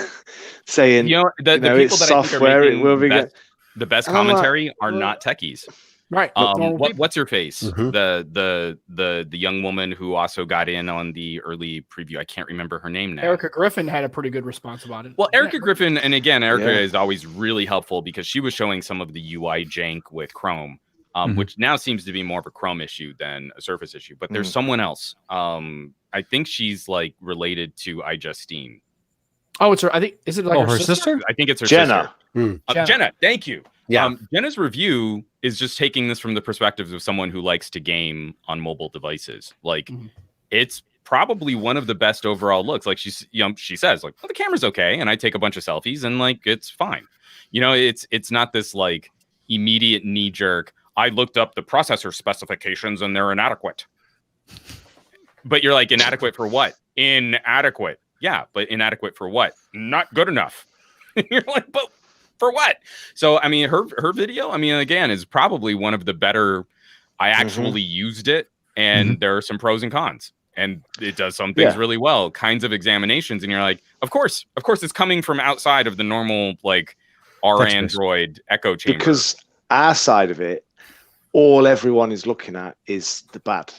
Saying, the people it's that software, I think are making the best commentary are not techies. Right. What's her face? The young woman who also got in on the early preview. I can't remember her name now. Erica Griffin had a pretty good response about it. Well, Erica Griffin, and again, Erica is always really helpful because she was showing some of the UI jank with Chrome, which now seems to be more of a Chrome issue than a Surface issue. But there's someone else. I think she's like related to iJustine. Oh, it's her. I think is it like her sister? I think it's her Jenna. sister. Jenna, thank you. Yeah. Jenna's review is just taking this from the perspective of someone who likes to game on mobile devices. Like, it's probably one of the best overall looks. Like she says, like, well, the camera's okay, and I take a bunch of selfies, and like it's fine. It's not this like immediate knee jerk. I looked up the processor specifications, and they're inadequate. But you're like, inadequate for what? Inadequate. Yeah, but inadequate for what? Not good enough. You're like, but for what? So, I mean, her video, I mean, again, is probably one of the better. I actually used it, and there are some pros and cons, and it does some things really well, kinds of examinations. And you're like, of course, it's coming from outside of the normal, like, our Android echo chamber. Because our side of it, all everyone is looking at is the bad.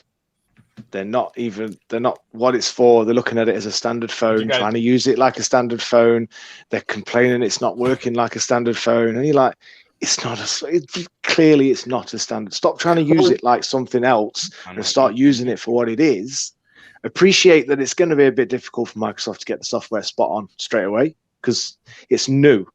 They're not what it's for. They're looking at it as a standard phone, trying to use it like a standard phone. They're complaining it's not working like a standard phone. And you're like, clearly it's not a standard. Stop trying to use it like something else and start using it for what it is. Appreciate that it's going to be a bit difficult for Microsoft to get the software spot on straight away because it's new.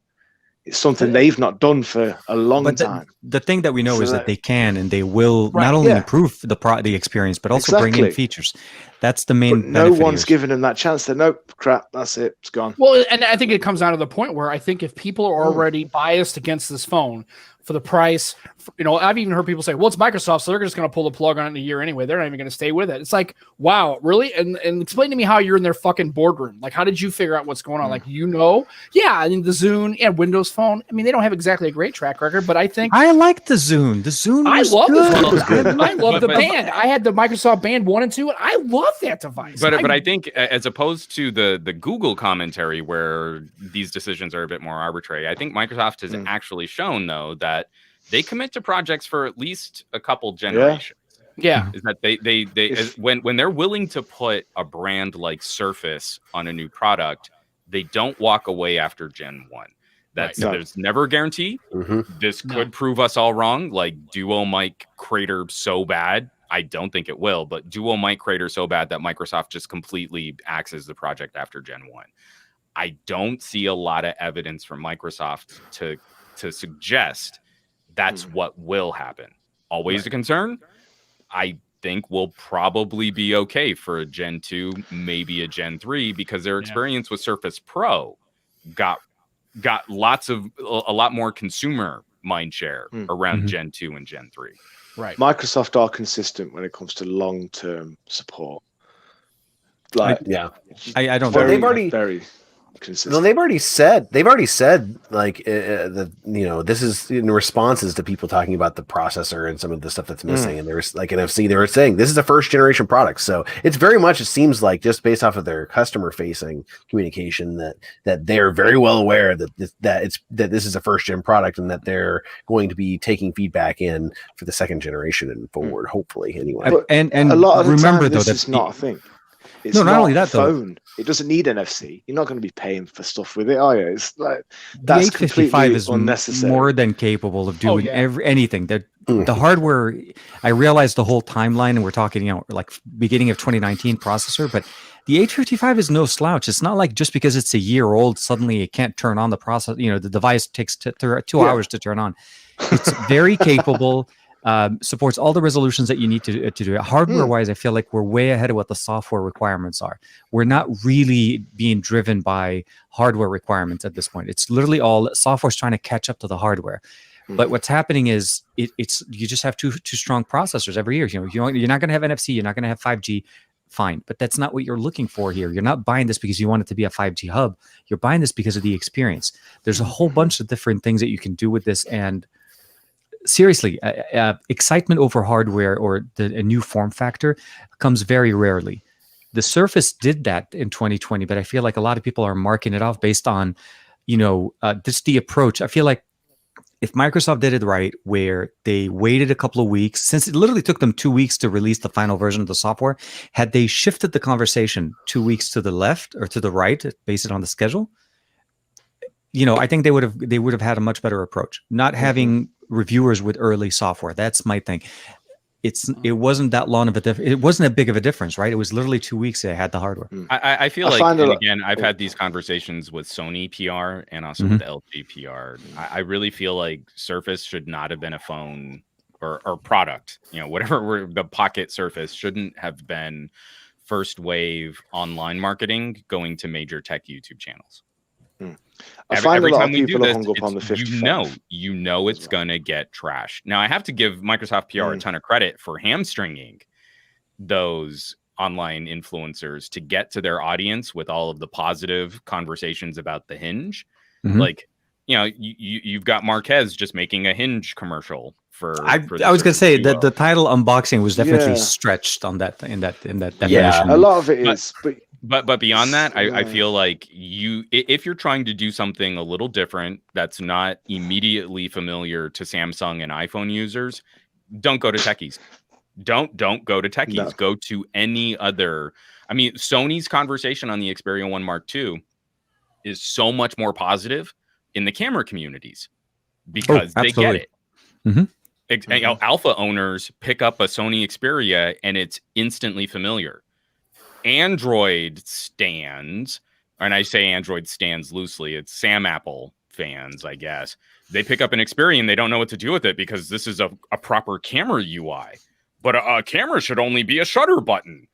It's something they've not done for a long time. The thing that we know is that they can and they will not only improve the experience, but also bring in features. That's the main. But no one's given them that chance. They're nope, crap. That's it. It's gone. Well, and I think it comes down to the point where I think if people are already biased against this phone for the price, I've even heard people say, well, it's Microsoft, so they're just going to pull the plug on it in a year anyway. They're not even going to stay with it. It's like, wow, really? And explain to me how you're in their fucking boardroom. Like, how did you figure out what's going on? Like, yeah, I mean, the Zune, Windows Phone. I mean, they don't have exactly a great track record, but I think I like the Zune. The Zune was good. I love the Band. I had the Microsoft Band 1 and 2, and I love that device. But I think as opposed to the Google commentary where these decisions are a bit more arbitrary, I think Microsoft has actually shown, though, that they commit to projects for at least a couple generations. Yeah. Is that they when they're willing to put a brand like Surface on a new product, they don't walk away after Gen 1. There's never a guarantee. This could prove us all wrong. Like Duo might crater so bad. I don't think it will, but Duo might crater so bad that Microsoft just completely axes the project after Gen 1. I don't see a lot of evidence from Microsoft to suggest that's what will happen. Always a concern. I think we'll probably be okay for a Gen 2, maybe a Gen 3, because their experience with Surface Pro got a lot more consumer mind share around Gen 2 and Gen 3. Right. Microsoft are consistent when it comes to long-term support. I don't. They've already. consistent. No, they've already said like this is in responses to people talking about the processor and some of the stuff that's missing. And there's like NFC, they were saying this is a first generation product. So it's very much, it seems like, just based off of their customer facing communication, that they're very well aware that this is a first gen product, and that they're going to be taking feedback in for the second generation and forward, hopefully anyway. But and a lot of the remember time, though, that's not a thing. It's not only that phone. though. It doesn't need NFC. You're not going to be paying for stuff with it, are you? It's like The that's 855 completely is unnecessary. more than capable of doing yeah. anything. The hardware, I realized the whole timeline, and we're talking, like beginning of 2019 processor, but the 855 is no slouch. It's not like just because it's a year old, suddenly it can't turn on the process. The device takes 2 hours to turn on. It's very capable. Supports all the resolutions that you need to do it. Hardware-wise, I feel like we're way ahead of what the software requirements are. We're not really being driven by hardware requirements at this point. It's literally all software's trying to catch up to the hardware. But what's happening is it's you just have two strong processors every year. You're not going to have NFC. You're not going to have 5G. Fine, but that's not what you're looking for here. You're not buying this because you want it to be a 5G hub. You're buying this because of the experience. There's a whole bunch of different things that you can do with this, and seriously, excitement over hardware or a new form factor comes very rarely. The Surface did that in 2020, but I feel like a lot of people are marking it off based on, just the approach. I feel like if Microsoft did it right, where they waited a couple of weeks, since it literally took them 2 weeks to release the final version of the software, had they shifted the conversation 2 weeks to the left or to the right, based on the schedule, I think they would have had a much better approach. Not having reviewers with early software. That's my thing. It wasn't that long of it wasn't a big of a difference, right? It was literally 2 weeks they had the hardware. I feel like, and again, I've had these conversations with Sony PR and also with LG PR. I really feel like Surface should not have been a phone or product, whatever the Pocket Surface shouldn't have been first wave online marketing going to major tech YouTube channels. Every time we do this, hung up on the 55. you know it's gonna get trashed. Now I have to give Microsoft PR a ton of credit for hamstringing those online influencers to get to their audience with all of the positive conversations about the Hinge. Like, you've got Marquez just making a Hinge commercial for I was gonna say that the title unboxing was definitely stretched on that in that definition. Yeah, a lot of it is, but beyond that, I feel like if you're trying to do something a little different that's not immediately familiar to Samsung and iPhone users, don't go to techies. Don't go to techies. No. Go to any other. I mean, Sony's conversation on the Xperia 1 Mark II is so much more positive in the camera communities because they get it. Alpha owners pick up a Sony Xperia and it's instantly familiar. Android stands, and I say Android stands loosely, it's Sam Apple fans, I guess. They pick up an Xperia and they don't know what to do with it because this is a proper camera UI. But a camera should only be a shutter button.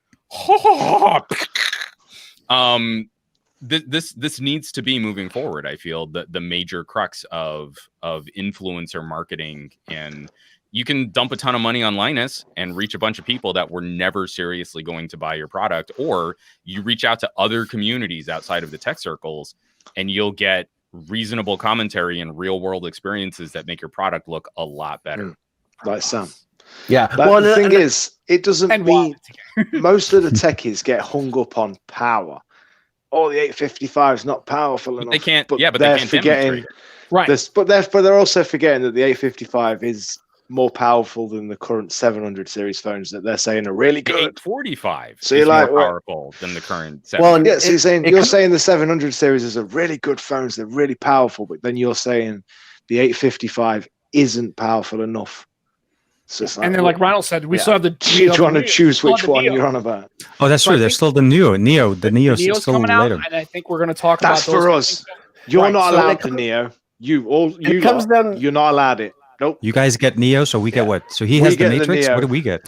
This needs to be moving forward. I feel the major crux of influencer marketing, and you can dump a ton of money on Linus and reach a bunch of people that were never seriously going to buy your product, or you reach out to other communities outside of the tech circles and you'll get reasonable commentary and real world experiences that make your product look a lot better. Like Sam. Yeah. But the thing is, it doesn't mean most of the techies get hung up on power. Oh, the 855 is not powerful enough. They can't. But they're they can't forgetting, right? But they're also forgetting that the 855 is more powerful than the current 700 series phones that they're saying are really good. 845 so you're like, more powerful than the current 700. Well, yeah, so you're saying the 700 series are really good phones, they're really powerful, but then you're saying the 855 isn't powerful enough. So it's like, and then, like Ronald said, we saw the. You want to choose which one you're on about. Oh, that's true. There's still the Neo. The Neo's still coming out, later. and I think we're going to talk that's about those for us. You're not allowed the Neo. You're not allowed it. Nope. You guys get Neo, so we get what? So he has the Matrix. What do we get?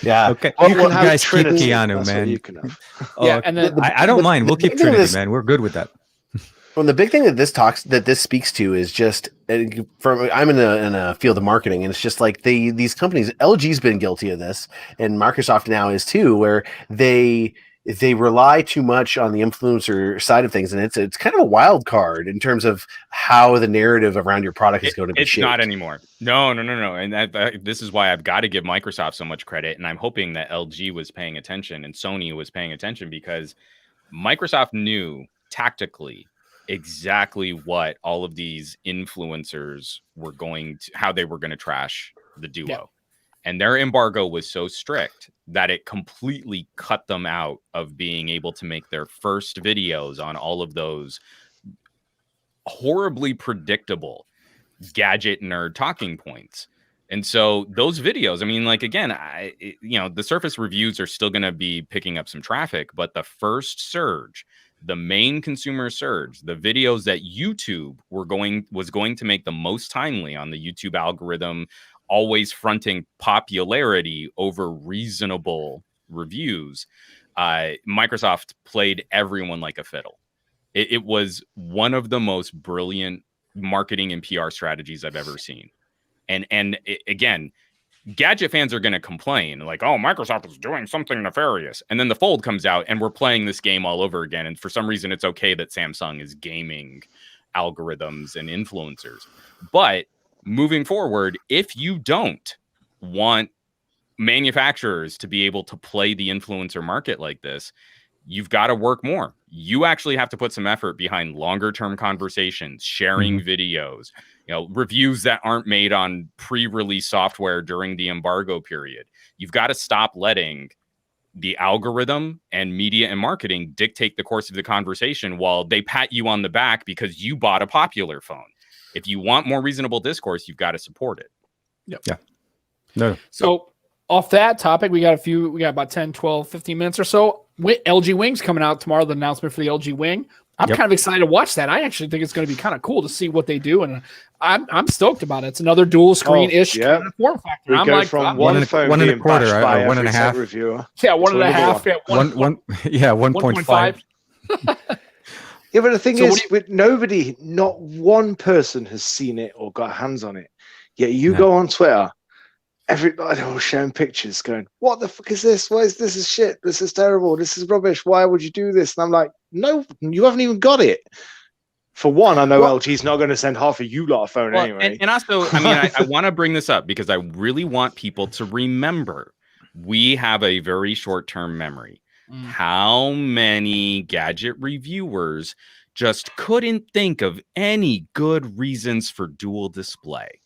Yeah. Okay. Well, you guys keep Keanu, man. You can have. Yeah, and then I don't mind. We'll keep Trinity, man. We're good with that. Well, the big thing that this speaks to is just I'm in a field of marketing, and it's just like these companies. LG's been guilty of this, and Microsoft now is too, where they they rely too much on the influencer side of things, and it's kind of a wild card in terms of how the narrative around your product is going to be it's shaped. not anymore. No. And this is why I've got to give Microsoft so much credit, and I'm hoping that LG was paying attention and Sony was paying attention, because Microsoft knew tactically exactly what all of these influencers were how they were going to trash the Duo. Yeah. And their embargo was so strict that it completely cut them out of being able to make their first videos on all of those horribly predictable gadget nerd talking points. And so those videos, I mean, like, again, the Surface reviews are still going to be picking up some traffic, but the first surge, the main consumer surge, the videos that YouTube was going to make the most timely on the YouTube algorithm, always fronting popularity over reasonable reviews, Microsoft played everyone like a fiddle. It was one of the most brilliant marketing and PR strategies I've ever seen. And again, gadget fans are going to complain like, oh, Microsoft is doing something nefarious. And then the Fold comes out and we're playing this game all over again. And for some reason, it's okay that Samsung is gaming algorithms and influencers. But moving forward, if you don't want manufacturers to be able to play the influencer market like this, you've got to work more. You actually have to put some effort behind longer term conversations, sharing videos, reviews that aren't made on pre-release software during the embargo period. You've got to stop letting the algorithm and media and marketing dictate the course of the conversation while they pat you on the back because you bought a popular phone. If you want more reasonable discourse, you've got to support it. Yep. Yeah. No. So off that topic, we got about 10, 12, 15 minutes or so. LG Wing's coming out tomorrow, the announcement for the LG Wing. I'm kind of excited to watch that. I actually think it's going to be kind of cool to see what they do, and I'm stoked about it. It's another dual screen-ish kind of form factor. We go from one and a quarter, one and a half reviewer. Yeah, one and a half. Yeah, 1.5. Yeah, but the thing is, not one person has seen it or got hands on it. Yet you go on Twitter, everybody was sharing pictures going, what the fuck is this? This is shit. This is terrible. This is rubbish. Why would you do this? And I'm like, no, you haven't even got it. For one, I know LG's not going to send half of you lot a phone anyway. And also, I mean, I want to bring this up because I really want people to remember we have a very short-term memory. How many gadget reviewers just couldn't think of any good reasons for dual display?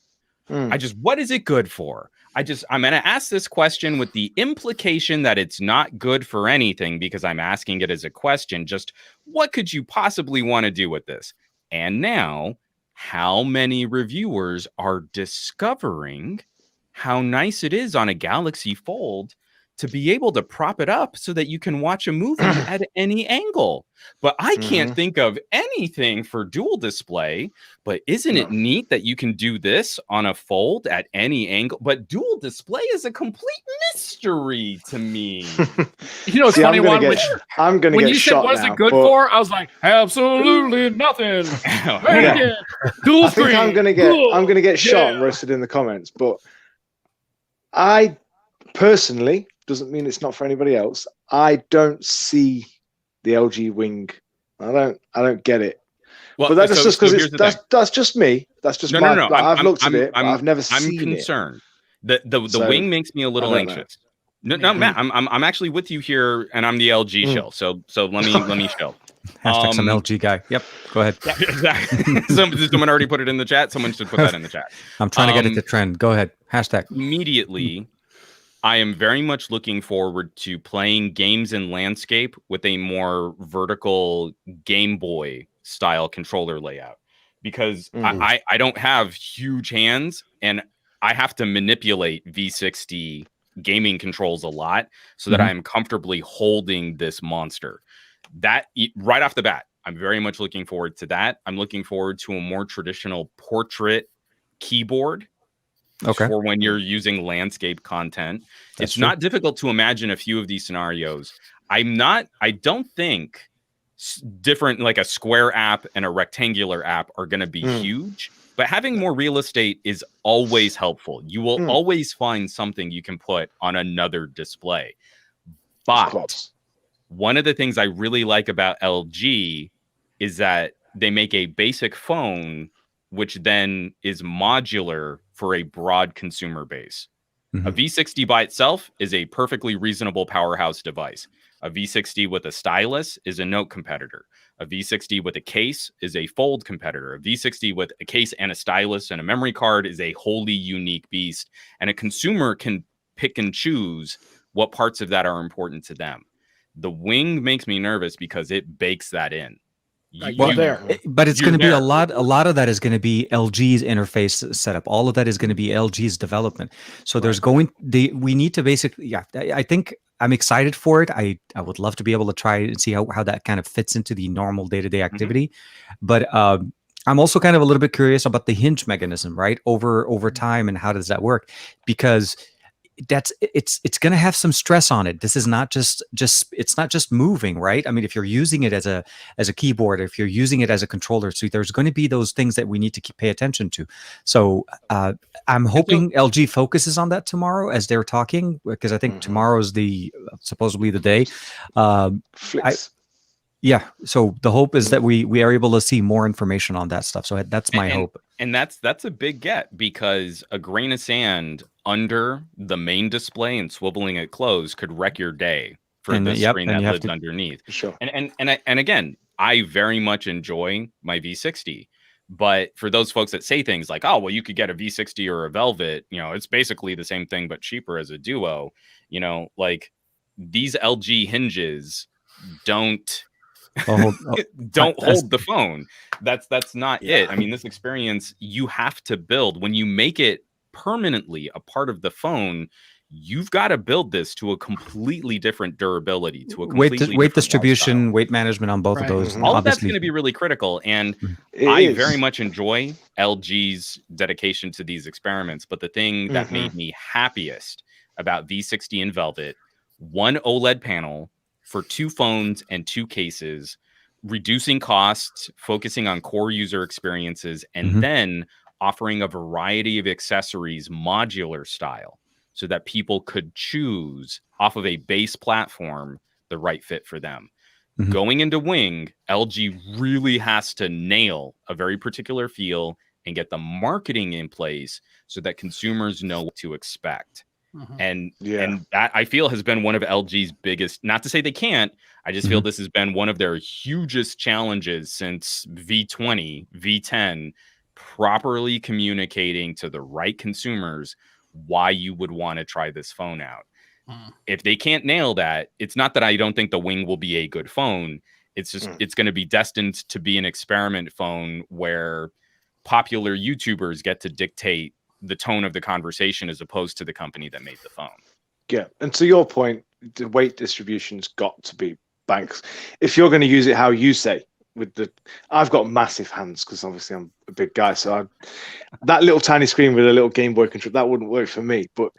What is it good for? I'm going to ask this question with the implication that it's not good for anything because I'm asking it as a question. Just what could you possibly want to do with this? And now, how many reviewers are discovering how nice it is on a Galaxy Fold to be able to prop it up so that you can watch a movie at any angle? But I can't think of anything for dual display. But isn't it neat that you can do this on a Fold at any angle? But dual display is a complete mystery to me. It's funny, Juan. I'm going to get shot now. When you said, what is it good for? I was like, absolutely nothing. Dual screen. I'm going to get shot and roasted in the comments. But I personally, doesn't mean it's not for anybody else, I don't see the LG Wing. I don't get it. Well, but that's just because that's just me. That's just no. I've looked at it, but I've never seen it. I'm concerned. The Wing makes me a little anxious. No, Matt, I'm actually with you here, and I'm the LG shill. So let me shill. Hashtag some LG guy. Yep, go ahead. Yeah, exactly. Someone already put it in the chat. Someone should put that in the chat. I'm trying to get it to trend. Go ahead. Hashtag. Immediately. I am very much looking forward to playing games in landscape with a more vertical Game Boy style controller layout because I don't have huge hands and I have to manipulate V60 gaming controls a lot so that I'm comfortably holding this monster. That right off the bat, I'm very much looking forward to that. I'm looking forward to a more traditional portrait keyboard. Okay. For when you're using landscape content. It's not difficult to imagine a few of these scenarios. I don't think different, like a square app and a rectangular app are going to be huge, but having more real estate is always helpful. You will always find something you can put on another display. But One of the things I really like about LG is that they make a basic phone, which then is modular for a broad consumer base. Mm-hmm. A V60 by itself is a perfectly reasonable powerhouse device. A V60 with a stylus is a Note competitor. A V60 with a case is a Fold competitor. A V60 with a case and a stylus and a memory card is a wholly unique beast. And a consumer can pick and choose what parts of that are important to them. The Wing makes me nervous because it bakes that in. But it's going to be a lot of that is going to be LG's interface setup. All of that is going to be LG's development. So we need to basically, I think I'm excited for it. I would love to be able to try and see how that kind of fits into the normal day-to-day activity. Mm-hmm. But I'm also kind of a little bit curious about the hinge mechanism, right? Over time, and how does that work? Because it's going to have some stress on it. This is not just it's not just moving, right? I mean, if you're using it as a keyboard, if you're using it as a controller, so there's going to be those things that we need to pay attention to. So I'm hoping LG focuses on that tomorrow as they're talking, because I think tomorrow's supposedly the day. So the hope is that we are able to see more information on that stuff. So that's my hope. And that's a big get, because a grain of sand under the main display and swiveling it closed could wreck your day for the screen that lives underneath. Sure. And again, I very much enjoy my V60. But for those folks that say things like, oh, well, you could get a V60 or a Velvet, it's basically the same thing, but cheaper as a Duo, like these LG hinges don't hold the phone. That's not it. I mean, this experience you have to build when you make it permanently a part of the phone. You've got to build this to a completely different durability, to a completely weight distribution, lifestyle. Weight management on both of those. All of that's going to be really critical. And I very much enjoy LG's dedication to these experiments. But the thing that made me happiest about V60 and Velvet, one OLED panel for 2 phones and 2 cases, reducing costs, focusing on core user experiences, and then offering a variety of accessories modular style, so that people could choose off of a base platform the right fit for them. Going into Wing, LG really has to nail a very particular feel and get the marketing in place so that consumers know what to expect. And that, I feel, has been one of LG's biggest, not to say they can't, I just feel this has been one of their hugest challenges since V20, V10, properly communicating to the right consumers why you would want to try this phone out. If they can't nail that, it's not that I don't think the Wing will be a good phone. It's just it's going to be destined to be an experiment phone where popular YouTubers get to dictate the tone of the conversation as opposed to the company that made the phone. Yeah, and to your point, the weight distribution's got to be banks. If you're going to use it how you say, I've got massive hands because obviously I'm a big guy, so that little tiny screen with a little Game Boy controller, that wouldn't work for me. But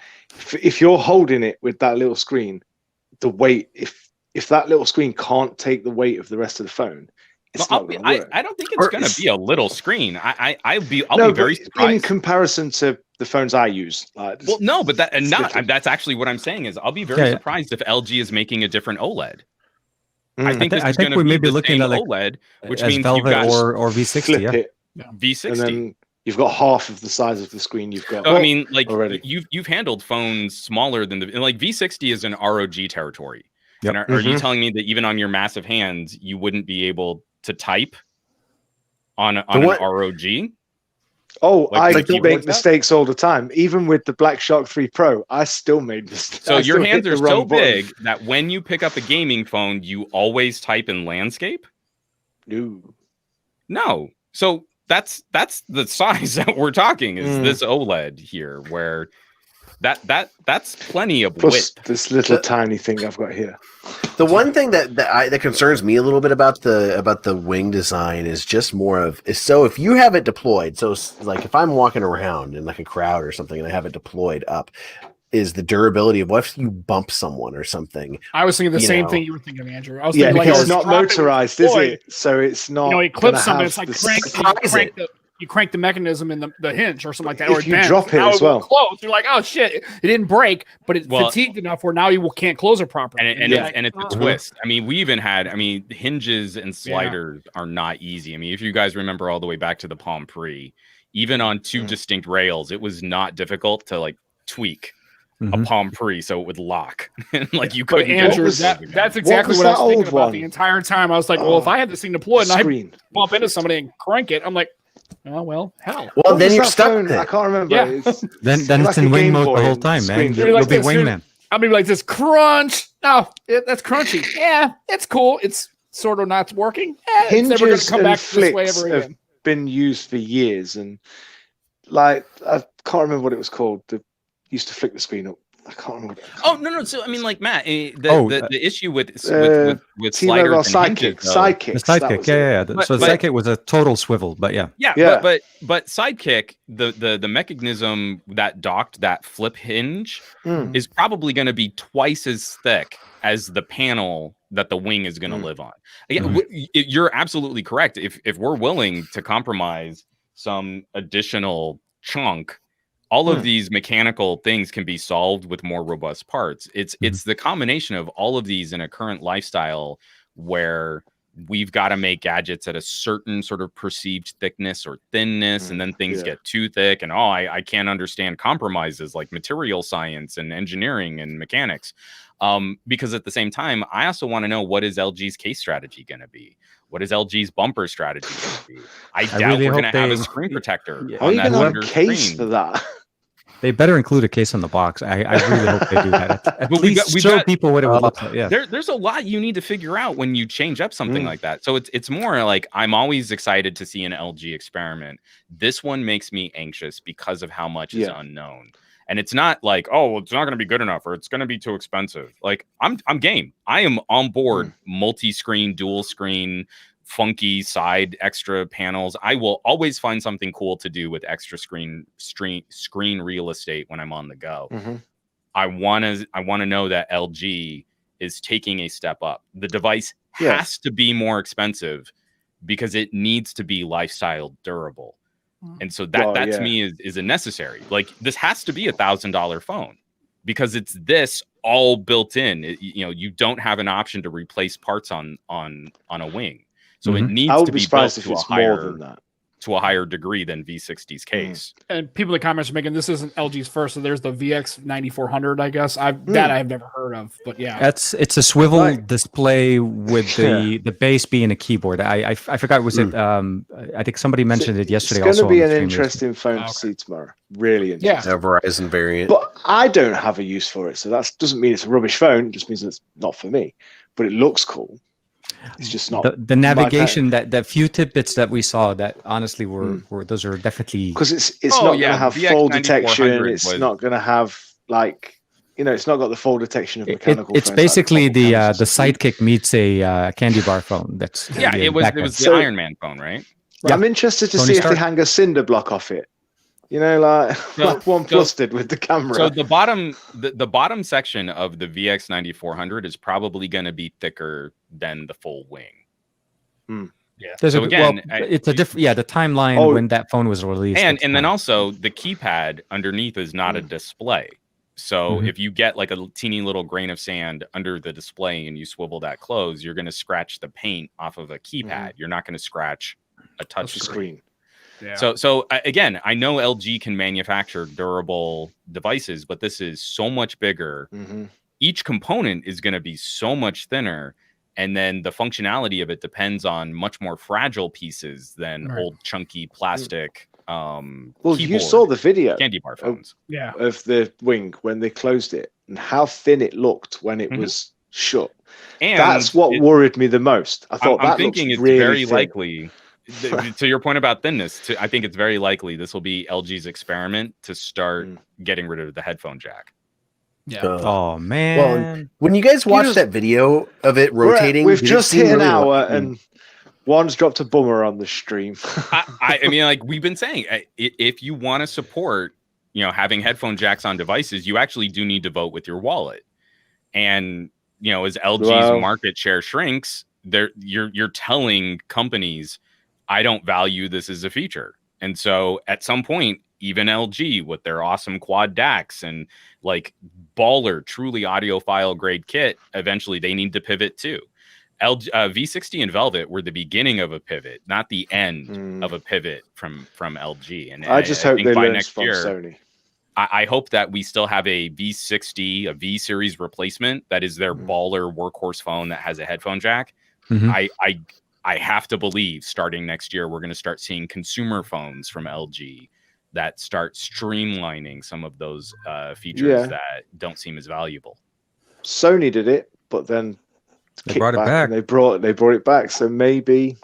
if you're holding it with that little screen, the weight, if that little screen can't take the weight of the rest of the phone, it's not going to work. I don't think it's going to be a little screen. I'll be very surprised in comparison to the phones I use. That's actually what I'm saying is I'll be very surprised if LG is making a different OLED. I think we may be looking at like OLED, which means Velvet you've got or V60. V60, and then you've got half of the size of the screen you've got. I mean, like already. You've handled phones smaller than like V60 is an ROG territory. Yep. And are you telling me that even on your massive hands, you wouldn't be able to type on an ROG? Oh, I make mistakes all the time. Even with the Black Shark 3 Pro, I still made mistakes. So your hands are so big that when you pick up a gaming phone, you always type in landscape? No. So that's the size that we're talking is this OLED here, where that's pleny of width. This little tiny thing I've got here. The one thing that concerns me a little bit about the Wing design is just so if you have it deployed, so like if I'm walking around in like a crowd or something and I have it deployed up, is the durability of what if you bump someone or something? I was thinking the same thing you were thinking, Andrew. I was thinking it's not motorized, is it? So it's not. It clips something. It's like crank you crank the mechanism in the hinge or something like that, or if you drop it as well, close. You're like, oh shit, it didn't break, but it's fatigued enough where now you can't close it properly. And it's a twist. I mean, we even had, hinges and sliders are not easy. I mean, if you guys remember all the way back to the Palm Pre, even on two distinct rails, it was not difficult to like tweak a Palm Pre so it would lock. And like you couldn't. Andrew, that's exactly what I was thinking about the entire time. I was like, well, if I had this thing deployed and I bump into somebody and crank it, I'm like, oh well, hell. Well, then you're stuck. I can't remember. Yeah. Then it's in wing mode the whole time, man. You'll be wingman. I'll be like this crunch. No, that's crunchy. Yeah, it's cool. It's sort of not working. It's never going to come back this way ever again. Have been used for years, and like I can't remember what it was called. Used to flick the screen up. I can't remember. Oh no! So I mean, like Matt, the issue with sliders and Sidekick, the Sidekick, yeah. So the Sidekick was a total swivel, but yeah. But Sidekick, the mechanism that docked that flip hinge is probably going to be twice as thick as the panel that the wing is going to live on. Again, you're absolutely correct. If we're willing to compromise some additional chunk, all of these mechanical things can be solved with more robust parts. It's the combination of all of these in a current lifestyle where we've got to make gadgets at a certain sort of perceived thickness or thinness, and then things get too thick, and I can't understand compromises like material science and engineering and mechanics. Because at the same time, I also want to know, what is LG's case strategy going to be? What is LG's bumper strategy going to be? I doubt really we're going to have a screen protector on that under case for that. They better include a case on the box. I really hope they do that. At least show people what it would look like. Yeah. There's a lot you need to figure out when you change up something like that. So it's more like, I'm always excited to see an LG experiment. This one makes me anxious because of how much is unknown. And it's not like, oh, well, it's not going to be good enough or it's going to be too expensive. Like I'm game. I am on board multi-screen, dual screen, funky side extra panels. I will always find something cool to do with extra screen real estate when I'm on the go. I want to know that LG is taking a step up. The device has to be more expensive because it needs to be lifestyle durable. And so that to me is a necessary. Like, this has to be $1,000 phone because it's this all built in. You don't have an option to replace parts on a wing. So it needs to be built to a higher degree than V60's case. And people in the comments are making, this isn't LG's first, so there's the VX9400, I guess. That I've never heard of, but yeah. It's a swivel display with the base being a keyboard. I forgot, was it, I think somebody mentioned it yesterday. It's going to be an interesting phone to see tomorrow. Really interesting. Yeah, a Verizon variant. But I don't have a use for it, so that doesn't mean it's a rubbish phone. It just means it's not for me. But it looks cool. It's just not the navigation. That few tidbits that we saw that honestly were those are definitely, because it's not going to have fall detection. It's not going to have it's not got the fall detection of mechanical. It's basically the Sidekick meets a candy bar phone. That's it was the Iron Man phone, right? I'm interested to see if they hang a cinder block off it. Like OnePlus did with the camera. So the bottom section of the VX9400 is probably going to be thicker than the full wing. Yeah. It's a different. The timeline when that phone was released, and then also the keypad underneath is not a display. So if you get like a teeny little grain of sand under the display and you swivel that close, you're going to scratch the paint off of a keypad. You're not going to scratch a touch screen. Yeah. So again, I know LG can manufacture durable devices, but this is so much bigger. Each component is going to be so much thinner, and then the functionality of it depends on much more fragile pieces than old chunky plastic. You saw the video candy bar phones of the wing when they closed it and how thin it looked when it was shut. And that's what worried me the most. I thought I'm thinking it's really very likely. To your point about thinness, I think it's very likely this will be LG's experiment to start getting rid of the headphone jack. Yeah. Oh man. Well, when you guys watch that video of it rotating, we've just hit an hour and Juan's dropped a bummer on the stream. I mean, like we've been saying, if you want to support, having headphone jacks on devices, you actually do need to vote with your wallet. And as LG's market share shrinks, you're telling companies, I don't value this as a feature. And so at some point, even LG with their awesome quad DACs and like baller, truly audiophile grade kit, eventually they need to pivot too. V60 and Velvet were the beginning of a pivot, not the end of a pivot from LG. And I just hope think they by learn next from year, Sony. I hope that we still have a V60, a V series replacement that is their baller workhorse phone that has a headphone jack. I have to believe starting next year, we're going to start seeing consumer phones from LG that start streamlining some of those features that don't seem as valuable. Sony did it, but then they brought it back. And they brought it back. So maybe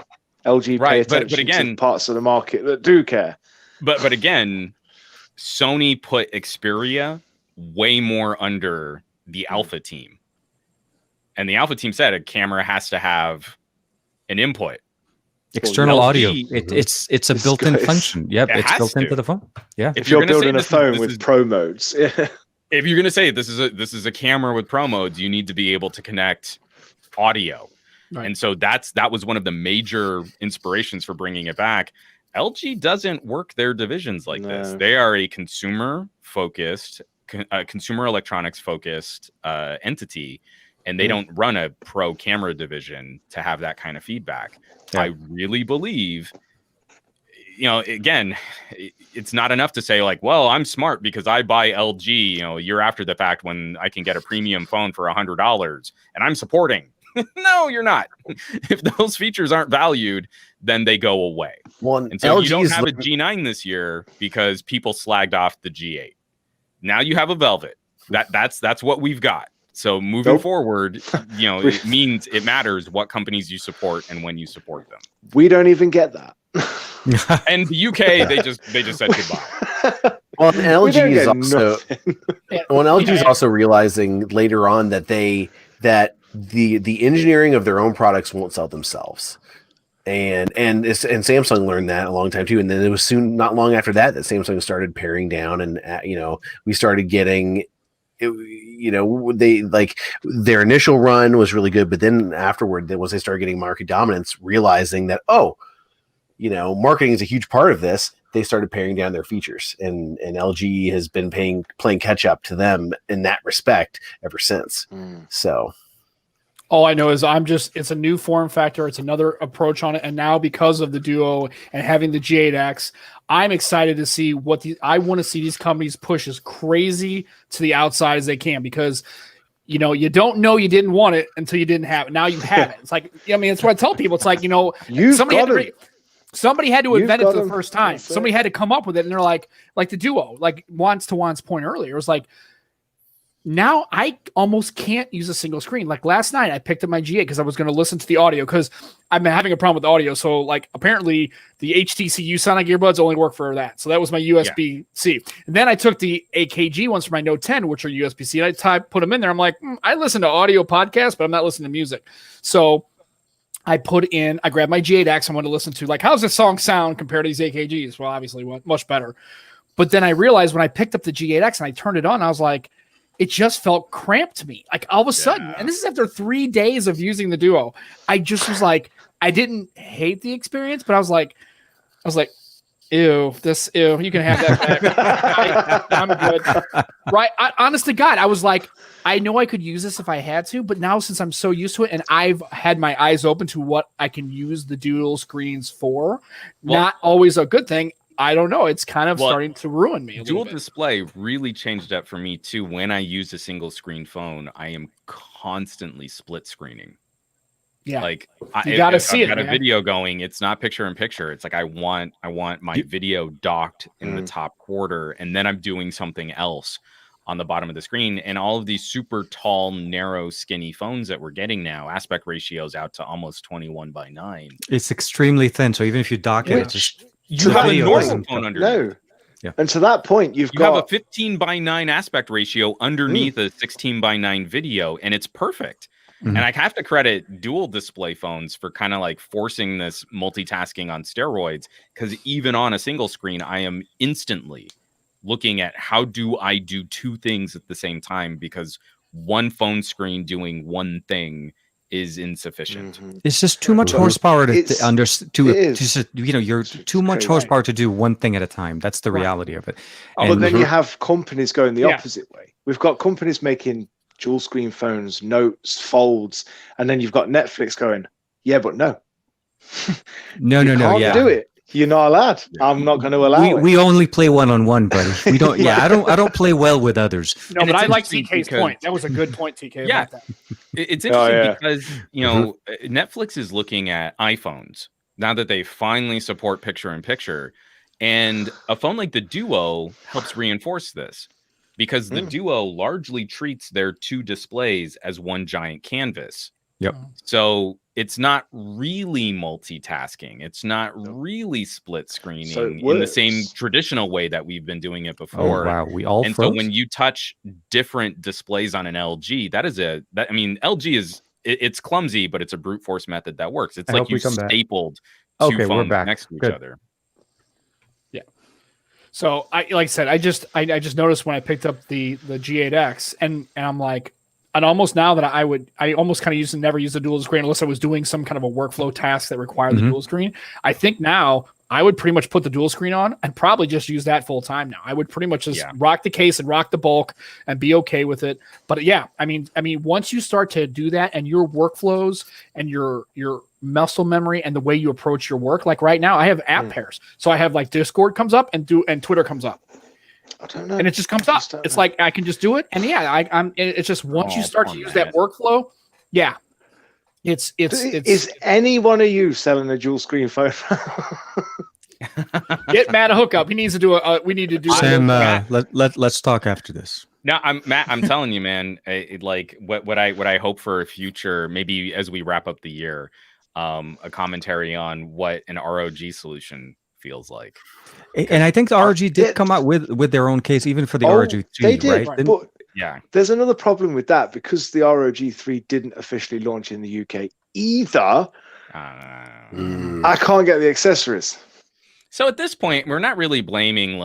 LG pay attention but again, to parts of the market that do care. But again, Sony put Xperia way more under the Alpha team. And the Alpha team said a camera has to have an input. External audio. It's a built-in function. Yep, it's built into the phone. Yeah. If you're building a phone with pro modes. If you're going to say this is a camera with pro modes, you need to be able to connect audio. Right. And so that was one of the major inspirations for bringing it back. LG doesn't work their divisions like this. They are a consumer-focused, consumer electronics-focused entity, and they don't run a pro camera division to have that kind of feedback. Yeah. I really believe, again, it's not enough to say like, well, I'm smart because I buy LG, a year after the fact when I can get a premium phone for $100 and I'm supporting. No, you're not. If those features aren't valued, then they go away. And so you don't have a G9 this year because people slagged off the G8. Now you have a Velvet. That's what we've got. So moving forward, it means it matters what companies you support and when you support them. We don't even get that. And the UK, they just said goodbye. Well, LG is also realizing later on that the engineering of their own products won't sell themselves. And Samsung learned that a long time too. And then it was not long after that Samsung started paring down, and we started getting, they like their initial run was really good, but then afterward, once they started getting market dominance, realizing that marketing is a huge part of this, they started paring down their features, and LG has been playing catch up to them in that respect ever since. So. All I know is it's a new form factor. It's another approach on it. And now because of the Duo and having the G8X, I'm excited to see I want to see these companies push as crazy to the outside as they can, because, you don't know you didn't want it until you didn't have it. Now you have it. It's like, it's what I tell people. It's like, somebody had to invent it for the first time. Somebody had to come up with it. And they're like the Duo, like Juan's point earlier, it was like, now I almost can't use a single screen. Like last night, I picked up my G8 because I was going to listen to the audio, because I've been having a problem with audio. So like apparently the HTC Sonic earbuds only work for that. So that was my USB-C. Yeah. And then I took the AKG ones for my Note 10, which are USB-C, and I put them in there. I'm like, I listen to audio podcasts, but I'm not listening to music. So I grabbed my G8X. I wanted to listen to like, how's this song sound compared to these AKGs? Well, obviously much better. But then I realized when I picked up the G8X and I turned it on, I was like, it just felt cramped to me. Like all of a sudden, and this is after 3 days of using the Duo, I just was like, I didn't hate the experience, but I was like, ew, you can have that back. I'm good. Right. Honest to God, I was like, I know I could use this if I had to, but now since I'm so used to it and I've had my eyes open to what I can use the dual screens for, not always a good thing. I don't know. It's kind of starting to ruin me. Dual display really changed up for me too. When I use a single screen phone, I am constantly split screening. Yeah, like you got to see it. I've got a video going. It's not picture in picture. It's like I want my video docked in the top quarter, and then I'm doing something else on the bottom of the screen. And all of these super tall, narrow, skinny phones that we're getting now, aspect ratios out to almost 21:9. It's extremely thin. So even if you dock it, it's just. You have a normal phone underneath. Yeah. And to that point, you have a 15:9 aspect ratio underneath a 16:9 video, and it's perfect. And I have to credit dual display phones for kind of like forcing this multitasking on steroids, because even on a single screen, I am instantly looking at how do I do two things at the same time, because one phone screen doing one thing is insufficient. It's just too much horsepower you're too much horsepower to do one thing at a time. That's the reality of it. But then you have companies going the opposite way. We've got companies making dual screen phones, notes, folds, and then you've got Netflix going, yeah, but no. No, can't do it. You're not allowed. I'm not going to allow it. We only play one-on-one, buddy. We don't. I don't play well with others. No, but I like TK's point. That was a good point, TK. Yeah, about that. It's interesting because Netflix is looking at iPhones now that they finally support picture-in-picture, and a phone like the Duo helps reinforce this because the Duo largely treats their two displays as one giant canvas. Yep. So it's not really multitasking. It's not really split screening in the same traditional way that we've been doing it before. Oh, wow. We all and froze? So when you touch different displays on an LG, LG is it's clumsy, but it's a brute force method that works. It's like you stapled two phones next to each other. Yeah. So I just noticed when I picked up the G8X and I'm like, and almost now that I almost kind of never use the dual screen unless I was doing some kind of a workflow task that required the dual screen. I think now I would pretty much put the dual screen on and probably just use that full time now. I would pretty much just rock the case and rock the bulk and be okay with it. But I mean, once you start to do that and your workflows and your muscle memory and the way you approach your work, like right now I have app pairs. So I have like Discord comes up and Twitter comes up. I don't know. And it just comes up. It's like I can just do it, and it's just once you start to use that workflow, it's. Is any one of you selling a dual screen phone? Get Matt a hookup. He needs to do we need to do. Sam, let's talk after this. No, I'm telling you, man. Like what I hope for a future, maybe as we wrap up the year, a commentary on what an ROG solution feels like. And I think the ROG did come out with their own case, even for the ROG 3, they did, right? But there's another problem with that because the ROG 3 didn't officially launch in the UK either. I can't get the accessories. So at this point, we're not really blaming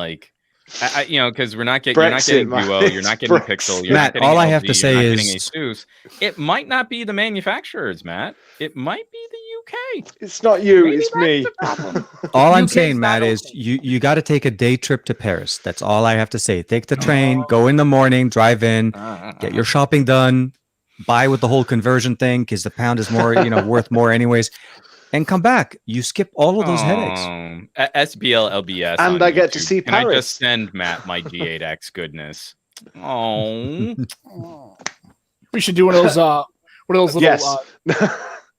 because you're not getting Duo, you're not getting Pixel, you're not getting all LG, I have to say is Asus. It might not be the manufacturers, Matt. It might be the UK. It's not you, it's me. All I'm saying, Matt, is you got to take a day trip to Paris. That's all I have to say. Take the train, go in the morning, drive in, get your shopping done, buy with the whole conversion thing because the pound is more, worth more anyways. And come back. You skip all of those headaches. SBL LBS. And I get to see Can Paris. I just send Matt my G8X goodness? Oh. We should do one of those little. Yes.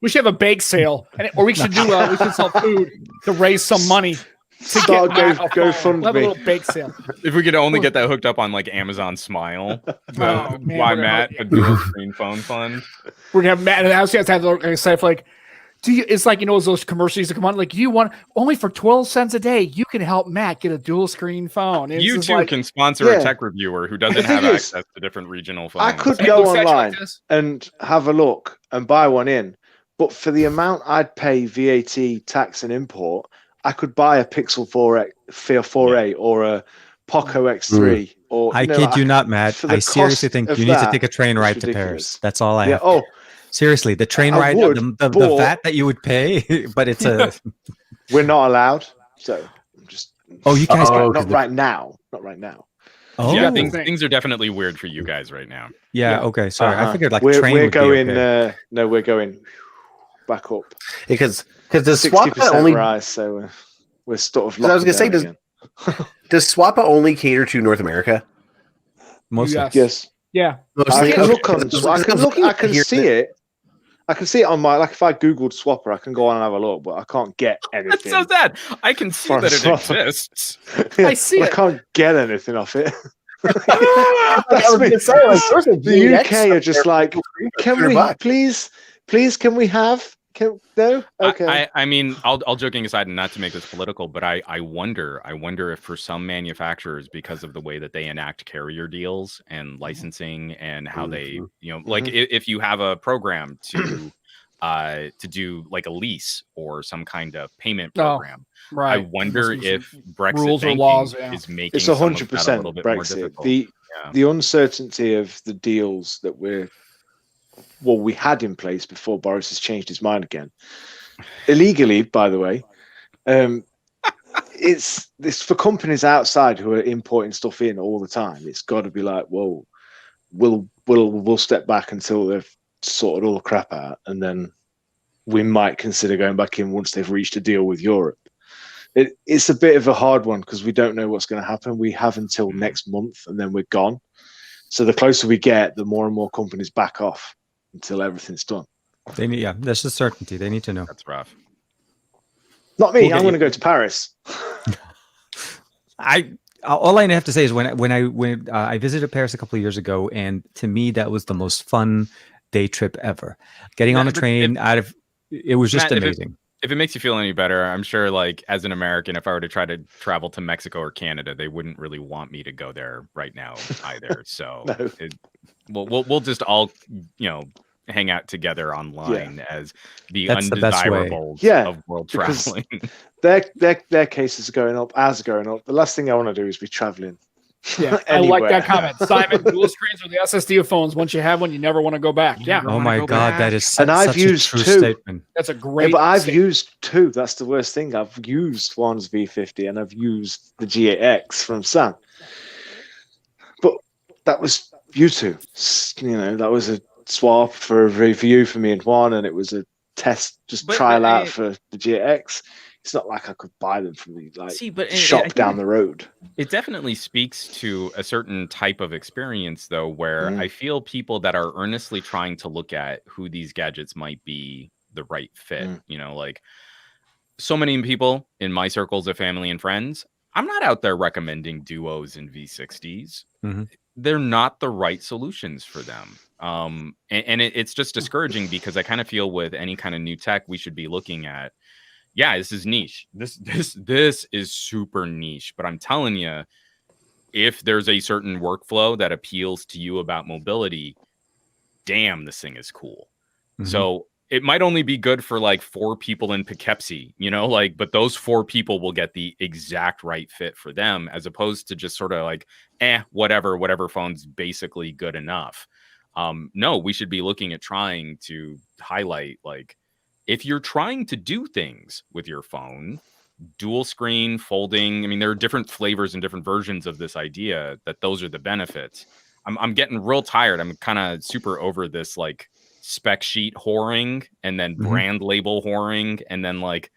We should have a bake sale, or we should sell food to raise some money. Start GoFundMe. We'll have a little bake sale. If we could only get that hooked up on like Amazon Smile, why Matt a dual screen phone fund? We're gonna have Matt in the house. He has to have stuff like. It's like those commercials that come on. Like you want only for 12 cents a day, you can help Matt get a dual screen phone. You too can sponsor a tech reviewer who doesn't have access to different regional phones. I could go online and have a look and buy one in, but for the amount I'd pay VAT, tax, and import, I could buy a Pixel 4a or a Poco X3. Or I kid you not, Matt. I seriously think you need to take a train ride to Paris. That's all I have. Oh. Seriously, the train ride, the VAT that you would pay, but it's we're not allowed. So I'm just. Oh, you guys not right now. Not right now. Oh, yeah, things are definitely weird for you guys right now. Yeah. Okay. Sorry, I figured we're going. No, we're going back up because the Swappa only rise. So we're sort of. I was going to say, does Swappa only cater to North America? Mostly. Yes. Yeah. I can look on. I can see it. I can see it on my, if I Googled Swapper, I can go on and have a look, but I can't get anything. That's so sad. I can see that it exists. I see it. I can't get anything off it. The UK are just like, can we please, can we have? No? Okay. I mean, I'll joking aside, and not to make this political, but I wonder if for some manufacturers, because of the way that they enact carrier deals and licensing and how they, if you have a program to do like a lease or some kind of payment program, right? I wonder if Brexit rules or laws is making it's 100% a little bit Brexit. more difficult. The uncertainty of the deals that we're we had in place before Boris has changed his mind again. Illegally, by the way. It's for companies outside who are importing stuff in all the time. It's got to be like, whoa, we'll step back until they've sorted all the crap out, and then we might consider going back in once they've reached a deal with Europe. It's a bit of a hard one because we don't know what's going to happen. We have until next month, and then we're gone. So the closer we get, the more and more companies back off until everything's done. They need, there's a certainty. They need to know. That's rough. Not me. I'm going to go to Paris. All I have to say is when I visited Paris a couple of years ago, and to me that was the most fun day trip ever. Getting on a train it was just amazing. If it makes you feel any better, I'm sure, like, as an American, if I were to try to travel to Mexico or Canada, they wouldn't really want me to go there right now either. So we'll just all, hang out together online as that's undesirables of world traveling. Their cases are going up, ours are going up. The last thing I want to do is be traveling. Yeah, I like that comment. Simon, dual screens or the SSD of phones. Once you have one, you never want to go back. Yeah. Oh my God, that is and I've used such a two. true statement. That's a great. But I've used two. That's the worst thing. I've used Juan's V50 and I've used the G8X from Sam. But that was you two. That was a swap for a review for me and Juan, and it was a test, trial out for the G8X. It's not like I could buy them from the shop down the road. It definitely speaks to a certain type of experience, though, where I feel people that are earnestly trying to look at who these gadgets might be the right fit. Like so many people in my circles of family and friends, I'm not out there recommending Duos and V60s. They're not the right solutions for them. And it's just discouraging because I kind of feel with any kind of new tech, we should be looking at, this is niche. This is super niche. But I'm telling you, if there's a certain workflow that appeals to you about mobility, damn, this thing is cool. So it might only be good for like 4 people in Poughkeepsie, but those 4 people will get the exact right fit for them, as opposed to just sort of like, whatever phone's basically good enough. No, we should be looking at trying to highlight, like, if you're trying to do things with your phone, dual screen, folding, I mean, there are different flavors and different versions of this idea that those are the benefits. I'm getting real tired. I'm kind of super over this, like, spec sheet whoring and then brand label whoring. And then like,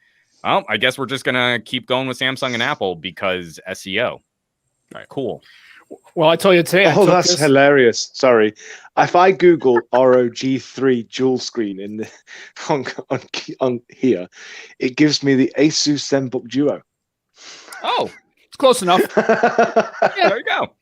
I guess we're just going to keep going with Samsung and Apple because SEO. All right, cool. Well, I tell you today. That's hilarious. Sorry. If I Google ROG3 dual screen on here, it gives me the Asus ZenBook Duo. Oh, it's close enough. Yeah, there you go.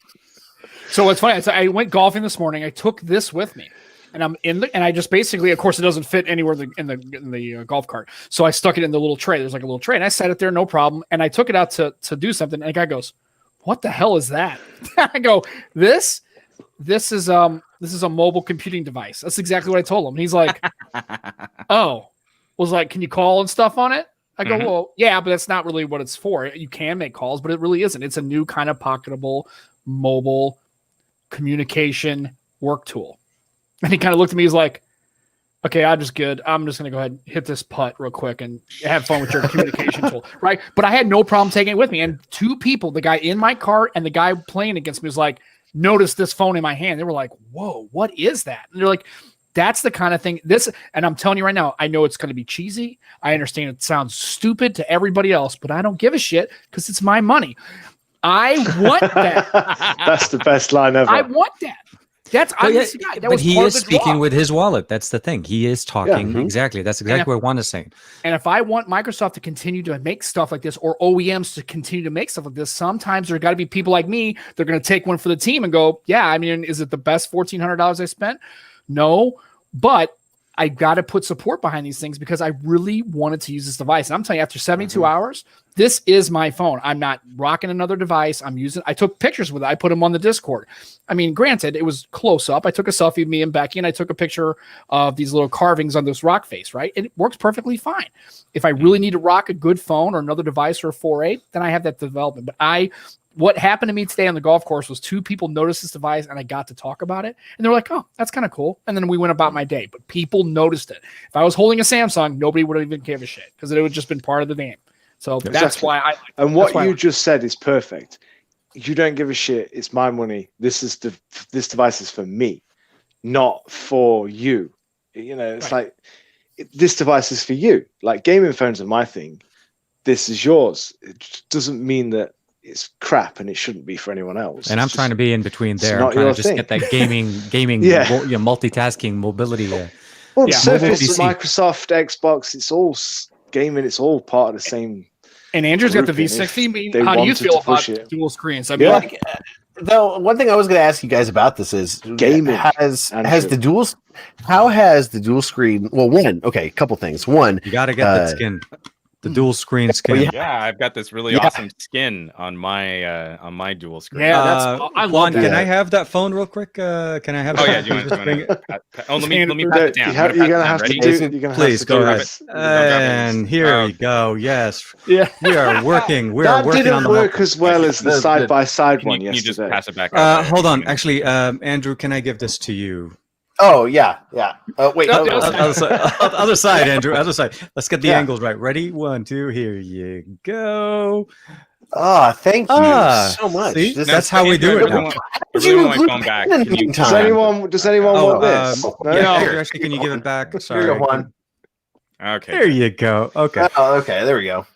So it's funny. I went golfing this morning. I took this with me, and and I just basically, of course, it doesn't fit anywhere in the golf cart. So I stuck it in the little tray. There's like a little tray, and I set it there, no problem. And I took it out to do something, and the guy goes, "What the hell is that?" I go, This is a mobile computing device. That's exactly what I told him. And he's like, "Oh," was like, "Can you call and stuff on it?" I go, "Well, yeah, but that's not really what it's for. You can make calls, but it really isn't. It's a new kind of pocketable mobile communication work tool." And he kind of looked at me. He's like, "Okay, I'm just good. I'm just going to go ahead and hit this putt real quick and have fun with your communication tool." Right. But I had no problem taking it with me. And 2 people, the guy in my cart and the guy playing against me, was like, "Notice this phone in my hand." They were like, "Whoa, what is that?" And they're like, that's the kind of thing and I'm telling you right now, I know it's going to be cheesy. I understand it sounds stupid to everybody else, but I don't give a shit because it's my money. I want that. That's the best line ever. I want that. But he is speaking with his wallet. That's the thing. He is talking. Exactly. That's exactly what Juan is saying. And if I want Microsoft to continue to make stuff like this, or OEMs to continue to make stuff like this, sometimes there got to be people like me. They're going to take one for the team and go, "Yeah, I mean, is it the best $1,400 I spent? No, but I got to put support behind these things because I really wanted to use this device." And I'm telling you, after 72 hours, this is my phone. I'm not rocking another device. I took pictures with it. I put them on the Discord. I mean, granted, it was close up. I took a selfie of me and Becky, and I took a picture of these little carvings on this rock face, right? And it works perfectly fine. If I really need to rock a good phone or another device or a 4.8, then I have that development. But what happened to me today on the golf course was 2 people noticed this device and I got to talk about it. And they were like, oh, that's kind of cool. And then we went about my day. But people noticed it. If I was holding a Samsung, nobody would even give a shit because it would just been part of the game. So that's why I. And what you just said is perfect. You don't give a shit. It's my money. This device is for me, not for you. You know, it's like this device is for you. Like gaming phones are my thing. This is yours. It doesn't mean that it's crap and it shouldn't be for anyone else. And I'm trying to be in between there. I'm trying to just get that gaming, multitasking mobility there. Well, Surface, Microsoft, Xbox, it's all gaming. It's all part of the same. And Andrew's got the V60. How do you feel about dual screens? I mean, though, one thing I was going to ask you guys about this is gaming. How has the dual screen? Well, a couple things. One, you got to get that skin. The dual screen skin. Yeah, I've got this really awesome skin on my dual screen. Yeah, I love that. Can I have that phone real quick? Can I have? Oh yeah, do you want to? Let me pat it down. You're gonna have to do. Please go ahead. And here you go. Yes. Yeah. We are working. We are working on the. That didn't work as well as the side by side one yesterday. Can you just pass it back? Hold on. Actually, Andrew, can I give this to you? Oh yeah. Wait. Other side, Andrew. Other side. Let's get the angles right. Ready? 1, 2. Here you go. Thank you so much. See? That's how we do it now. Does anyone want this? Andrew, actually, can you give it back? Sorry, Juan. Okay. There you go. Okay. Okay. There we go.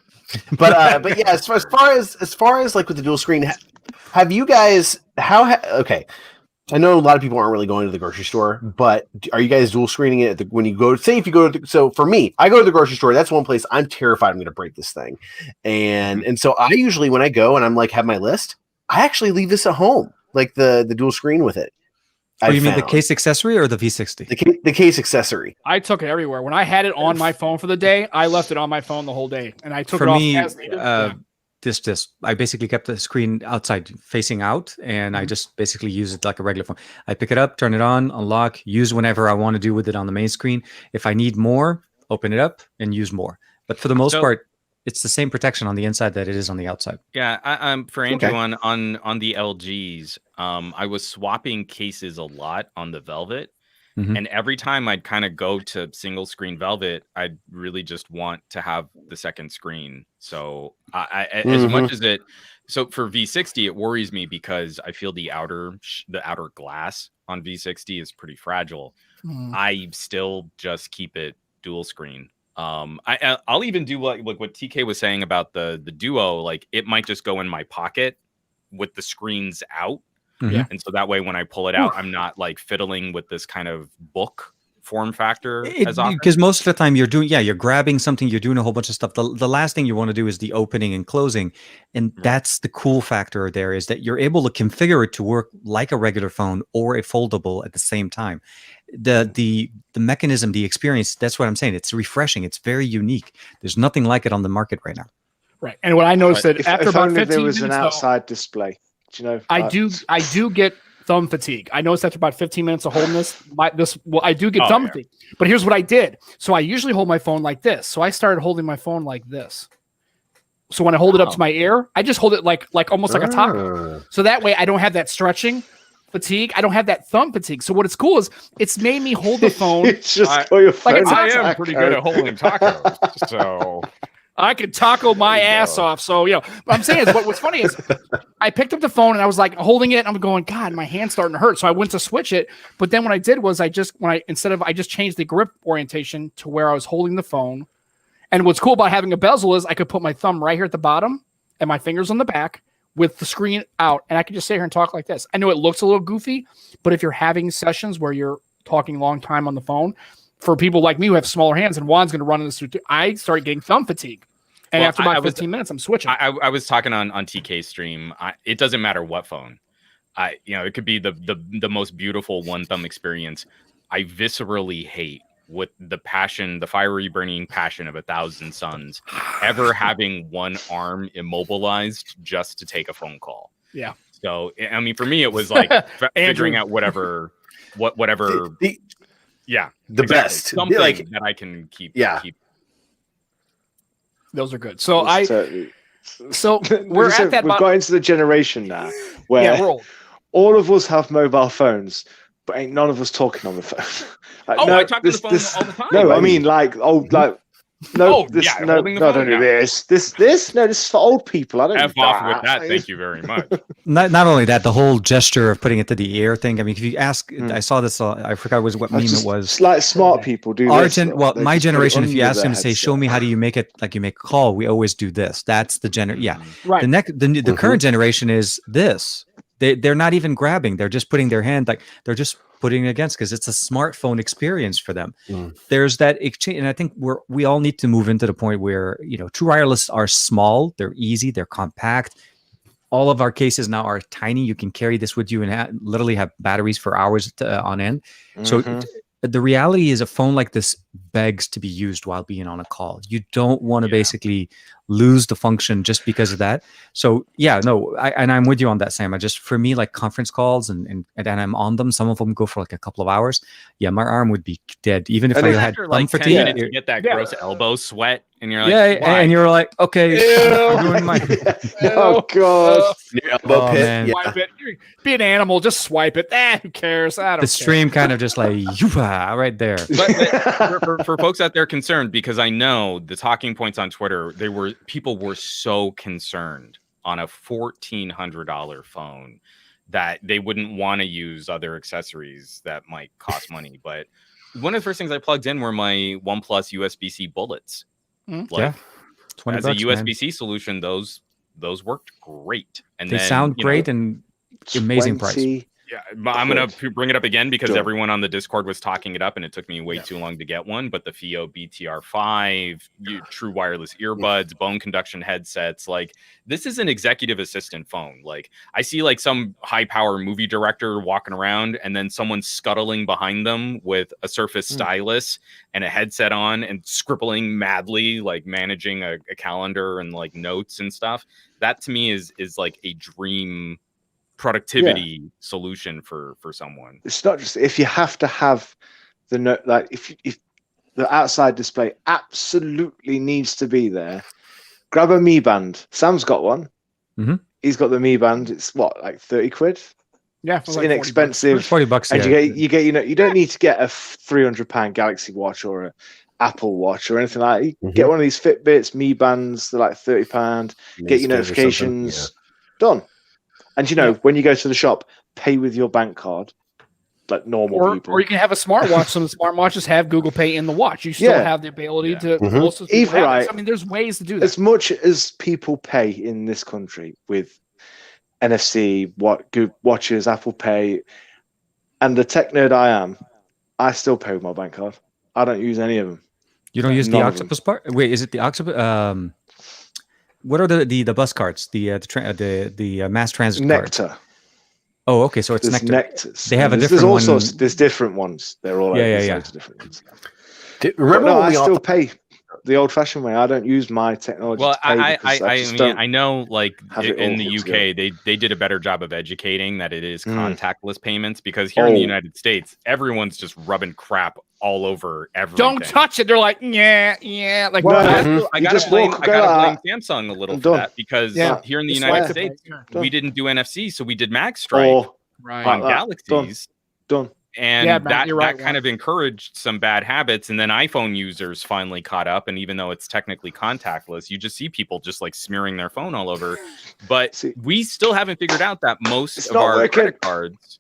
But yeah, as far as like with the dual screen, have you guys okay? I know a lot of people aren't really going to the grocery store, but are you guys dual screening it when you go? Say if you go to so for me, I go to the grocery store. That's one place I'm terrified I'm going to break this thing, and so I usually when I go and I'm like have my list, I actually leave this at home, like the dual screen with it. Oh, you mean the case accessory or the V60? The case accessory. I took it everywhere. When I had it on my phone for the day, I left it on my phone the whole day, and I took it off. I basically kept the screen outside facing out, and I just basically use it like a regular phone. I pick it up, turn it on, unlock, use whenever I want to do with it on the main screen. If I need more, open it up and use more. But for the most part, it's the same protection on the inside that it is on the outside. Yeah, for Andrew on the LGs, I was swapping cases a lot on the Velvet. Mm-hmm. And every time I'd kind of go to single screen Velvet, I'd really just want to have the second screen. So as much as so for V60, it worries me because I feel the outer glass on V60 is pretty fragile. I still just keep it dual screen. I'll even do like what TK was saying about the Duo. Like it might just go in my pocket with the screens out. Yeah. And so that way, when I pull it out, I'm not like fiddling with this kind of book form factor as often. Because most of the time you're grabbing something, you're doing a whole bunch of stuff. The last thing you want to do is the opening and closing. And that's the cool factor there is that you're able to configure it to work like a regular phone or a foldable at the same time. The mechanism, the experience, that's what I'm saying. It's refreshing. It's very unique. There's nothing like it on the market right now. Right. And what I noticed that after about 15 there was minutes, an outside display. You know, I do get thumb fatigue. I noticed after about 15 minutes of holding I do get thumb fatigue. But here's what I did. So I usually hold my phone like this. So I started holding my phone like this. So when I hold it up to my ear, I just hold it like almost like a taco. So that way I don't have that stretching fatigue. I don't have that thumb fatigue. So what it's cool is it's made me hold the phone. It's just I am pretty good at holding tacos. So I could taco my ass off. So, what I'm saying is what's funny is I picked up the phone and I was like holding it. And I'm going, God, my hand's starting to hurt. So I went to switch it. But then what I did was I just changed the grip orientation to where I was holding the phone. And what's cool about having a bezel is I could put my thumb right here at the bottom and my fingers on the back with the screen out. And I could just sit here and talk like this. I know it looks a little goofy, but if you're having sessions where you're talking a long time on the phone, for people like me who have smaller hands, and Juan's going to run in this, I started getting thumb fatigue. And after about 15 minutes, I'm switching. I was talking on TK's stream. It doesn't matter what phone. It could be the most beautiful one thumb experience. I viscerally hate with the fiery burning passion of 1,000 suns, ever having one arm immobilized just to take a phone call. Yeah. So I mean, for me, it was like figuring out whatever. The best something that I can keep. Yeah. Those are good. So So we're at that. We've got into the generation now where we're old. all of us have mobile phones, but ain't none of us talking on the phone. Like, I talk on the phone all the time. No, I mean like old like. No, don't do this. No, this is for old people. I don't F off with that. Thank you very much. Not only that, the whole gesture of putting it to the ear thing. I mean, if you ask, I saw this. I forgot what meme it was. Like smart people do. My generation, if you ask them to say, "Show me how do you make it like you make a call," we always do this. That's the Right. The current generation is this. They're not even grabbing. They're just putting their hand they're just putting it against because it's a smartphone experience for them. There's that exchange, and I think we all need to move into the point where true wireless are small, they're easy, they're compact. All of our cases now are tiny. You can carry this with you and literally have batteries for hours on end. So the reality is a phone like this begs to be used while being on a call. You don't want to basically lose the function just because of that. So I'm with you on that, Sam. For me, like conference calls and I'm on them. Some of them go for like a couple of hours. Yeah, my arm would be dead. Even if I had like 10 minutes, you get that gross elbow sweat, and you're like, why? And you're like, okay, doing my oh god, your elbow pit. Swipe it. Be an animal, just swipe it. Who cares? I don't. The stream kind of just like right there. But for folks out there concerned, because I know the talking points on Twitter, people were so concerned on a $1,400 phone that they wouldn't want to use other accessories that might cost money. But one of the first things I plugged in were my OnePlus USB-C bullets. Like, $20 as a USB-C solution, those worked great, and they sound great and amazing price. Yeah, I'm going to bring it up again because everyone on the Discord was talking it up, and it took me way too long to get one. But the FIO BTR5, true wireless earbuds, bone conduction headsets, like this is an executive assistant phone. Like I see like some high power movie director walking around, and then someone scuttling behind them with a Surface stylus and a headset on and scribbling madly, like managing a calendar and like notes and stuff. That to me is like a dream productivity solution for someone. It's not just if you have to have the note, like if the outside display absolutely needs to be there, grab a Mi Band. Sam's got one. He's got the Mi Band. It's what, like 30 quid? Yeah, it's like inexpensive. $40. And you get you don't need to get a £300 Galaxy Watch or a Apple Watch or anything like that. You get one of these Fitbits, Mi Bands. They're like £30. Get your notifications. Done. And when you go to the shop, pay with your bank card, like normal people. Or you can have a smartwatch. Some of the smartwatches have Google Pay in the watch. You still have the ability to. Most of people have it. I mean, there's ways to do that. As much as people pay in this country with NFC, Google watches, Apple Pay, and the tech nerd I am, I still pay with my bank card. I don't use any of them. You don't use the Octopus part? Wait, is it the Octopus? What are the bus cards? The mass transit Nectar. Cards? Oh, okay. So it's Nectar. Nectars. They have a different there's one. There's different ones. They're all different ones. I still pay the old-fashioned way. I don't use my technology. Well, I know, like in the UK, they did a better job of educating that it is contactless payments, because here in the United States, everyone's just rubbing crap all over everything. Don't touch it. They're like, yeah. Like, I gotta blame Samsung a little for that, because here in the United States, we didn't do NFC, so we did MagStripe on Galaxies. Done. And that kind of encouraged some bad habits. And then iPhone users finally caught up. And even though it's technically contactless, you just see people just like smearing their phone all over. But we still haven't figured out that most of our credit cards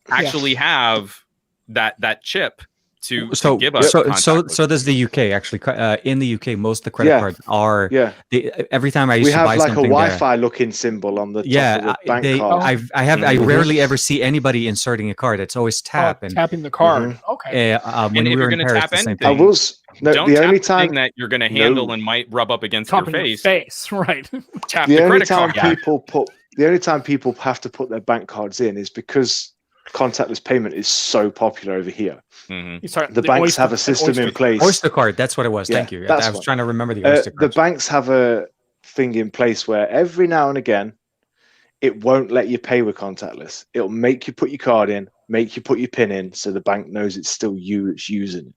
actually have that chip to give us. So does the UK actually. In the UK, most of the credit cards are. Every time I used to buy something, we have like a Wi-Fi looking symbol on the top of the bank card. I rarely ever see anybody inserting a card. It's always tapping the card. Okay. When we were in Paris, the same thing. The only time that you're going to handle and might rub up against your face. Right. Tap the credit card. The only time people have to put their bank cards in is because contactless payment is so popular over here. The banks have a system in place. Oyster card, that's what it was. Thank you. I was trying to remember the Oyster card. The banks have a thing in place where every now and again, it won't let you pay with contactless. It'll make you put your card in, make you put your PIN in, so the bank knows it's still you that's using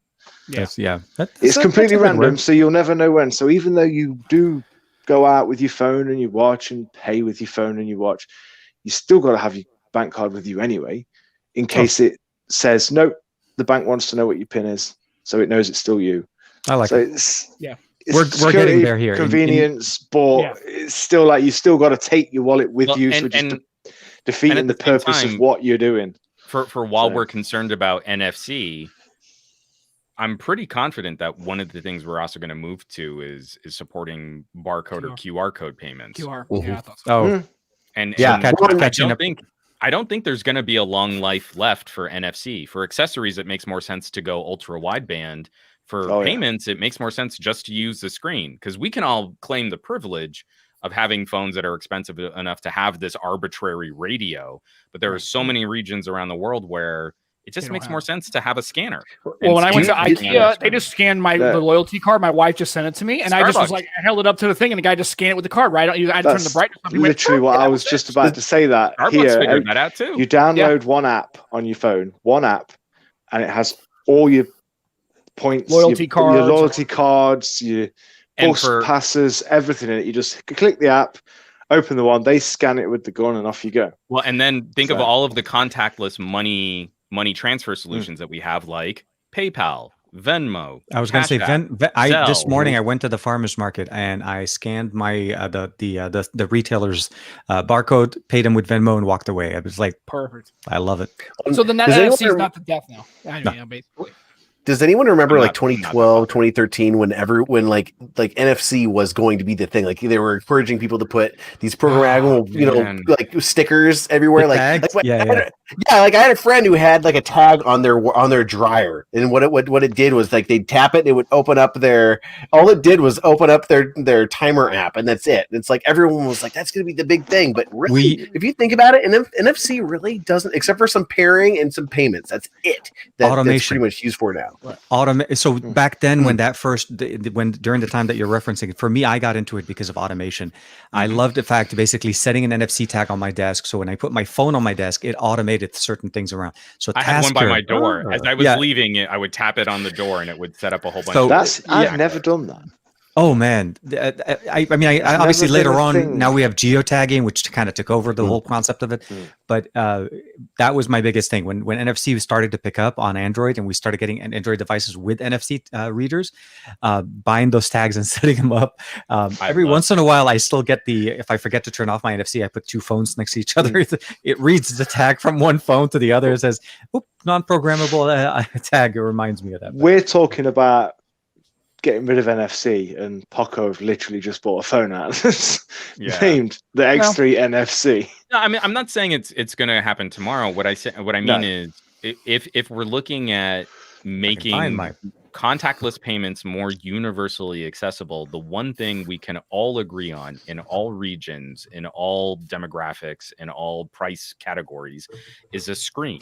it. It's completely completely random, so you'll never know when. So even though you do go out with your phone and your watch and pay with your phone and your watch, you still got to have your bank card with you anyway, in case it says, nope, the bank wants to know what your PIN is, so it knows it's still you. I like it. It's we're getting there here. Convenience, but it's still like you still got to take your wallet with you, which is defeating the purpose of what you're doing. For while we're concerned about NFC, I'm pretty confident that one of the things we're also going to move to is supporting barcode or QR code payments. QR. Mm-hmm. Yeah, I thought so. I don't think there's going to be a long life left for NFC. For accessories, it makes more sense to go ultra wideband. For payments, it makes more sense just to use the screen, because we can all claim the privilege of having phones that are expensive enough to have this arbitrary radio. But there are so many regions around the world where it just makes more sense to have a scanner. Well, when I went to IKEA, they just scanned the loyalty card. My wife just sent it to me, and I just was like, I held it up to the thing, and the guy just scanned it with the card. Right, I turned the brightness up. Literally, what I was just about to say. That Starbucks figured that out too. You download one app on your phone, and it has all your points, loyalty cards, your bus passes, everything in it. You just click the app, open the one, they scan it with the gun, and off you go. Well, and then think of all of the contactless money transfer solutions that we have, like PayPal, Venmo. I was going to say this morning I went to the farmers market and I scanned my the retailer's barcode, paid him with Venmo, and walked away. I was like, perfect. I love it. So the NFC is not the death now. Basically. Does anyone remember 2012, 2013, when NFC was going to be the thing? Like they were encouraging people to put these programmable, like stickers everywhere. I had a friend who had like a tag on their dryer, and what it did was like they'd tap it, and it would open up their timer app, and that's it. It's like everyone was like, that's going to be the big thing, but really, if you think about it, NFC really doesn't, except for some pairing and some payments. That's it. That's pretty much used for now. So back then, when during the time that you're referencing, for me, I got into it because of automation. I loved the fact basically setting an NFC tag on my desk. So when I put my phone on my desk, it automated certain things around. So I had one by my door. As I was leaving it, I would tap it on the door and it would set up a whole bunch of I've never done that. Oh man, I obviously later on now we have geotagging, which kind of took over the whole concept of it. But that was my biggest thing when NFC started to pick up on Android, and we started getting Android devices with NFC readers. Buying those tags and setting them up. Every once in a while, I still get if I forget to turn off my NFC, I put two phones next to each other. It reads the tag from one phone to the other. It says, "Oop, non-programmable tag." It reminds me of that. We're talking about getting rid of NFC, and Poco have literally just bought a phone out named the X3 NFC. No, I mean, I'm not saying it's going to happen tomorrow. What I mean is, if we're looking at making contactless payments more universally accessible, the one thing we can all agree on in all regions, in all demographics, in all price categories is a screen.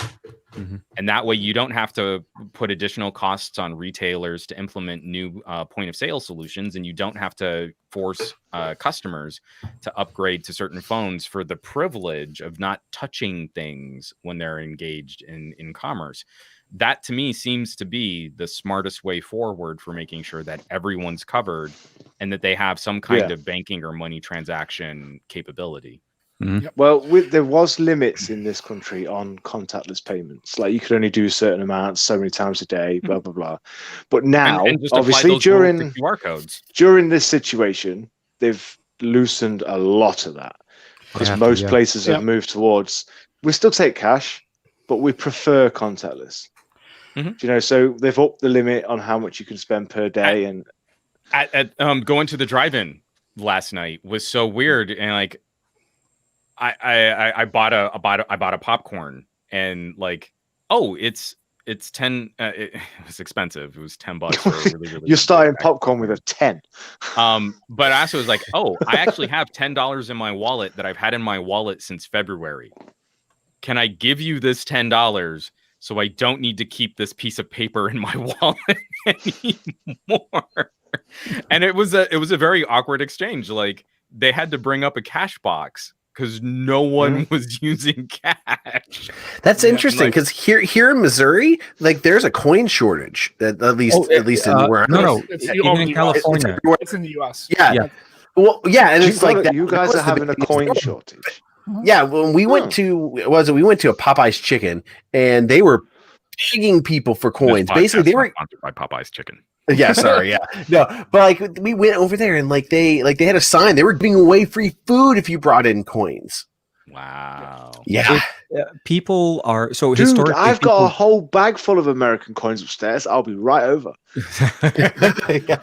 And that way you don't have to put additional costs on retailers to implement new point of sale solutions, and you don't have to force customers to upgrade to certain phones for the privilege of not touching things when they're engaged in commerce. That to me seems to be the smartest way forward for making sure that everyone's covered and that they have some kind of banking or money transaction capability. Well, there was limits in this country on contactless payments. Like you could only do certain amounts so many times a day, blah blah blah. But now, and obviously, during QR codes, during this situation, they've loosened a lot of that because most places have moved towards. We still take cash, but we prefer contactless. So they've upped the limit on how much you can spend per day. And going to the drive-in last night was so weird, and like I bought a popcorn, and like, it's 10. It was expensive. It was $10 for a really You're starting popcorn with a 10. But I also was like, I actually have $10 in my wallet that I've had in my wallet since February. Can I give you this $10 so I don't need to keep this piece of paper in my wallet anymore? And it was a very awkward exchange. Like they had to bring up a cash box because no one was using cash. That's interesting because here in Missouri, like there's a coin shortage. At least in where even in California, it's in the U.S. Yeah. Well, yeah, and it's like that. You guys are having a coin shortage. Yeah, when we went to we went to a Popeye's Chicken, and they were begging people for coins. Basically, they were sponsored by Popeye's Chicken. Yeah, sorry, yeah, no, but like we went over there, and like they had a sign. They were giving away free food if you brought in coins. Wow. Yeah. People are so Dude, historically. I've got a whole bag full of American coins upstairs. I'll be right over. Yeah.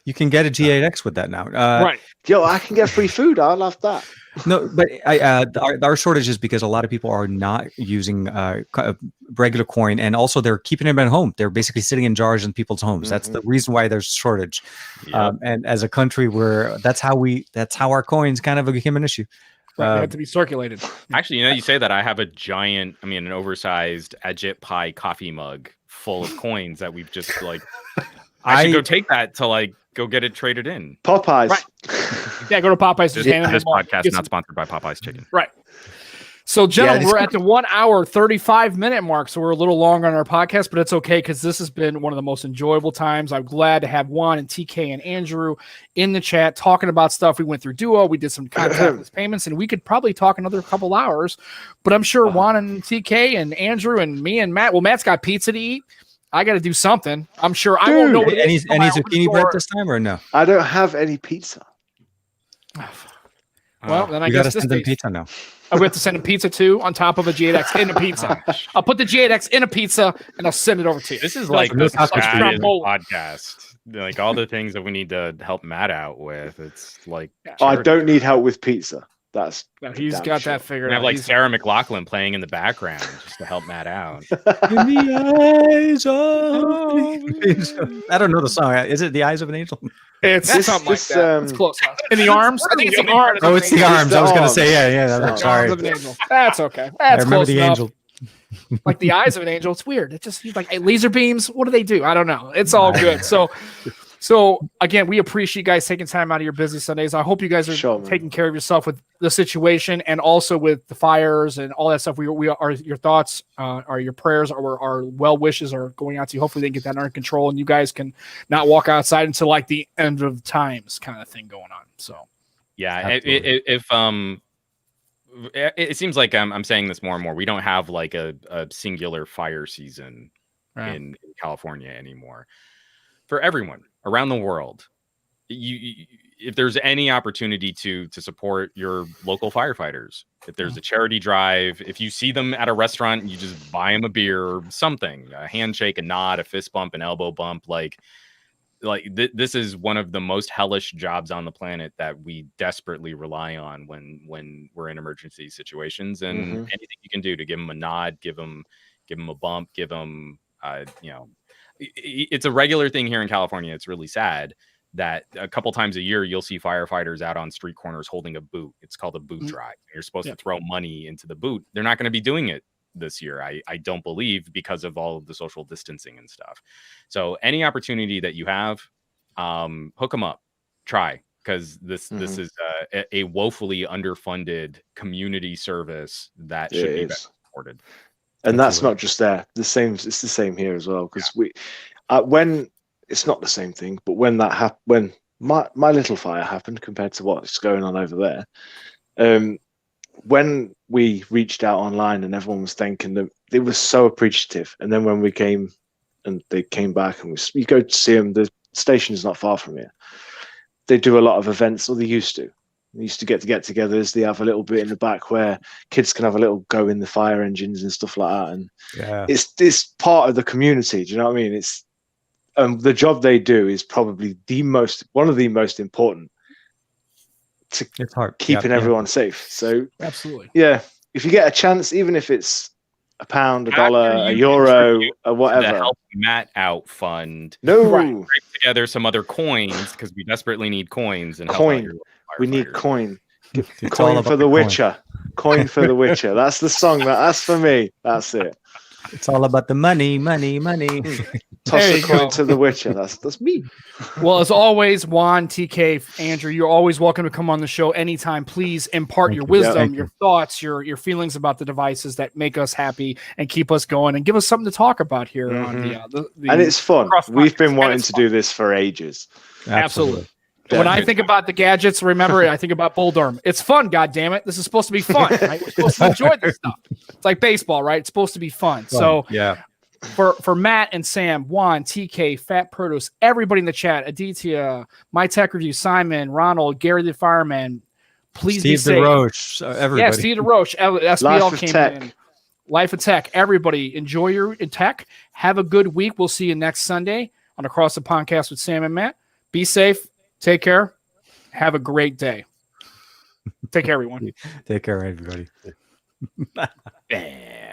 You can get a G8X with that now. Right. Yo, I can get free food. I love that. No, but our shortage is because a lot of people are not using regular coin, and also they're keeping them at home. They're basically sitting in jars in people's homes. That's the reason why there's shortage. Yep. And as a country, that's how our coins kind of became an issue. They have to be circulated. Actually, you say that I have an oversized Ajit Pie coffee mug full of coins that we've just I should go take that to go get it traded in. Popeyes. Right. Yeah, go to Popeyes. This podcast not sponsored by Popeye's Chicken. Right. So, gentlemen, we're at the 1 hour, 35 minute mark. So we're a little longer on our podcast, but it's okay because this has been one of the most enjoyable times. I'm glad to have Juan and TK and Andrew in the chat talking about stuff. We went through Duo. We did some contactless payments, and we could probably talk another couple hours. But I'm sure Juan and TK and Andrew and me and Matt, Matt's got pizza to eat. I got to do something. I'm sure I won't know what it is. Any zucchini bread this time or no? I don't have any pizza. Well, then I got guess to send them pizza now. I have to send a pizza too on top of a G8X in a pizza. I'll put the G8X in a pizza and I'll send it over to you. This is like the podcast. Like all the things that we need to help Matt out with. It's like I don't need help with pizza. He's got that figured out. I have Sarah McLachlan playing in the background just to help Matt out. In the eyes of I don't know the song. Is it The Eyes of an Angel? It's something like that. It's close. In the arms? I think it's the arms. Oh, it's the arms. I was going to say, yeah. Sorry. That's okay. That's I remember close the enough. angel. Like the eyes of an angel. It's weird. It's just like laser beams. What do they do? I don't know. It's all good. So again, we appreciate you guys taking time out of your busy Sundays. I hope you guys are taking care of yourself with the situation and also with the fires and all that stuff. We are your thoughts, are your prayers, or our well wishes are going out to you. Hopefully they can get that under control and you guys can not walk outside until like the end of times kind of thing going on. So yeah, if it seems like I'm saying this more and more. We don't have like a singular fire season in California anymore. For everyone around the world, if there's any opportunity to support your local firefighters, if there's a charity drive, if you see them at a restaurant, you just buy them a beer or something, a handshake, a nod, a fist bump, an elbow bump. This is one of the most hellish jobs on the planet that we desperately rely on when we're in emergency situations. And anything you can do to give them a nod, give them a bump, give them, it's a regular thing here in California. It's really sad that a couple times a year you'll see firefighters out on street corners holding a boot. It's called a boot drive. You're supposed to throw money into the boot. They're not going to be doing it this year, I don't believe, because of all of the social distancing and stuff. So any opportunity that you have, hook them up, try, because this is a woefully underfunded community service that should be better supported. And that's not just there. It's the same here as well. Because when it's not the same thing, but when that happened, when my little fire happened compared to what's going on over there, when we reached out online and everyone was thanking them, it was so appreciative. And then when we came and they came back and we go to see them, the station is not far from here. They do a lot of events, or they used to. They used to get-togethers. They have a little bit in the back where kids can have a little go in the fire engines and stuff like that. And it's part of the community. Do you know what I mean? It's the job they do is probably one of the most important to keeping everyone safe. So absolutely, if you get a chance, even if it's £1, $1, €1, or whatever. The Help Matt Out Fund. Scrape together some other coins because we desperately need coins and we need coin. Coin for the Witcher. Coin for the Witcher. That's the song. That's for me. That's it. It's all about the money. Toss a coin to the Witcher. That's me. Well, as always, Juan, TK, Andrew, you're always welcome to come on the show anytime. Please impart your wisdom, your thoughts, your feelings about the devices that make us happy and keep us going, and give us something to talk about here on the and it's fun. We've been wanting to do this for ages. Absolutely. When I think about the gadgets, remember, I think about Bull Durham. It's fun, goddammit. This is supposed to be fun, right? We're supposed to enjoy this stuff. It's like baseball, right? It's supposed to be fun. So yeah. For Matt and Sam, Juan, TK, Fat Produce, everybody in the chat, Aditya, My Tech Review, Simon, Ronald, Gary the Fireman, please be safe. Steve DeRoche, everybody. Yeah, Steve DeRoche, SBL came Tech. in. Life of Tech. Everybody, enjoy your tech. Have a good week. We'll see you next Sunday on Across the Pondcast with Sam and Matt. Be safe. Take care. Have a great day. Take care, everyone. Take care, everybody. Yeah.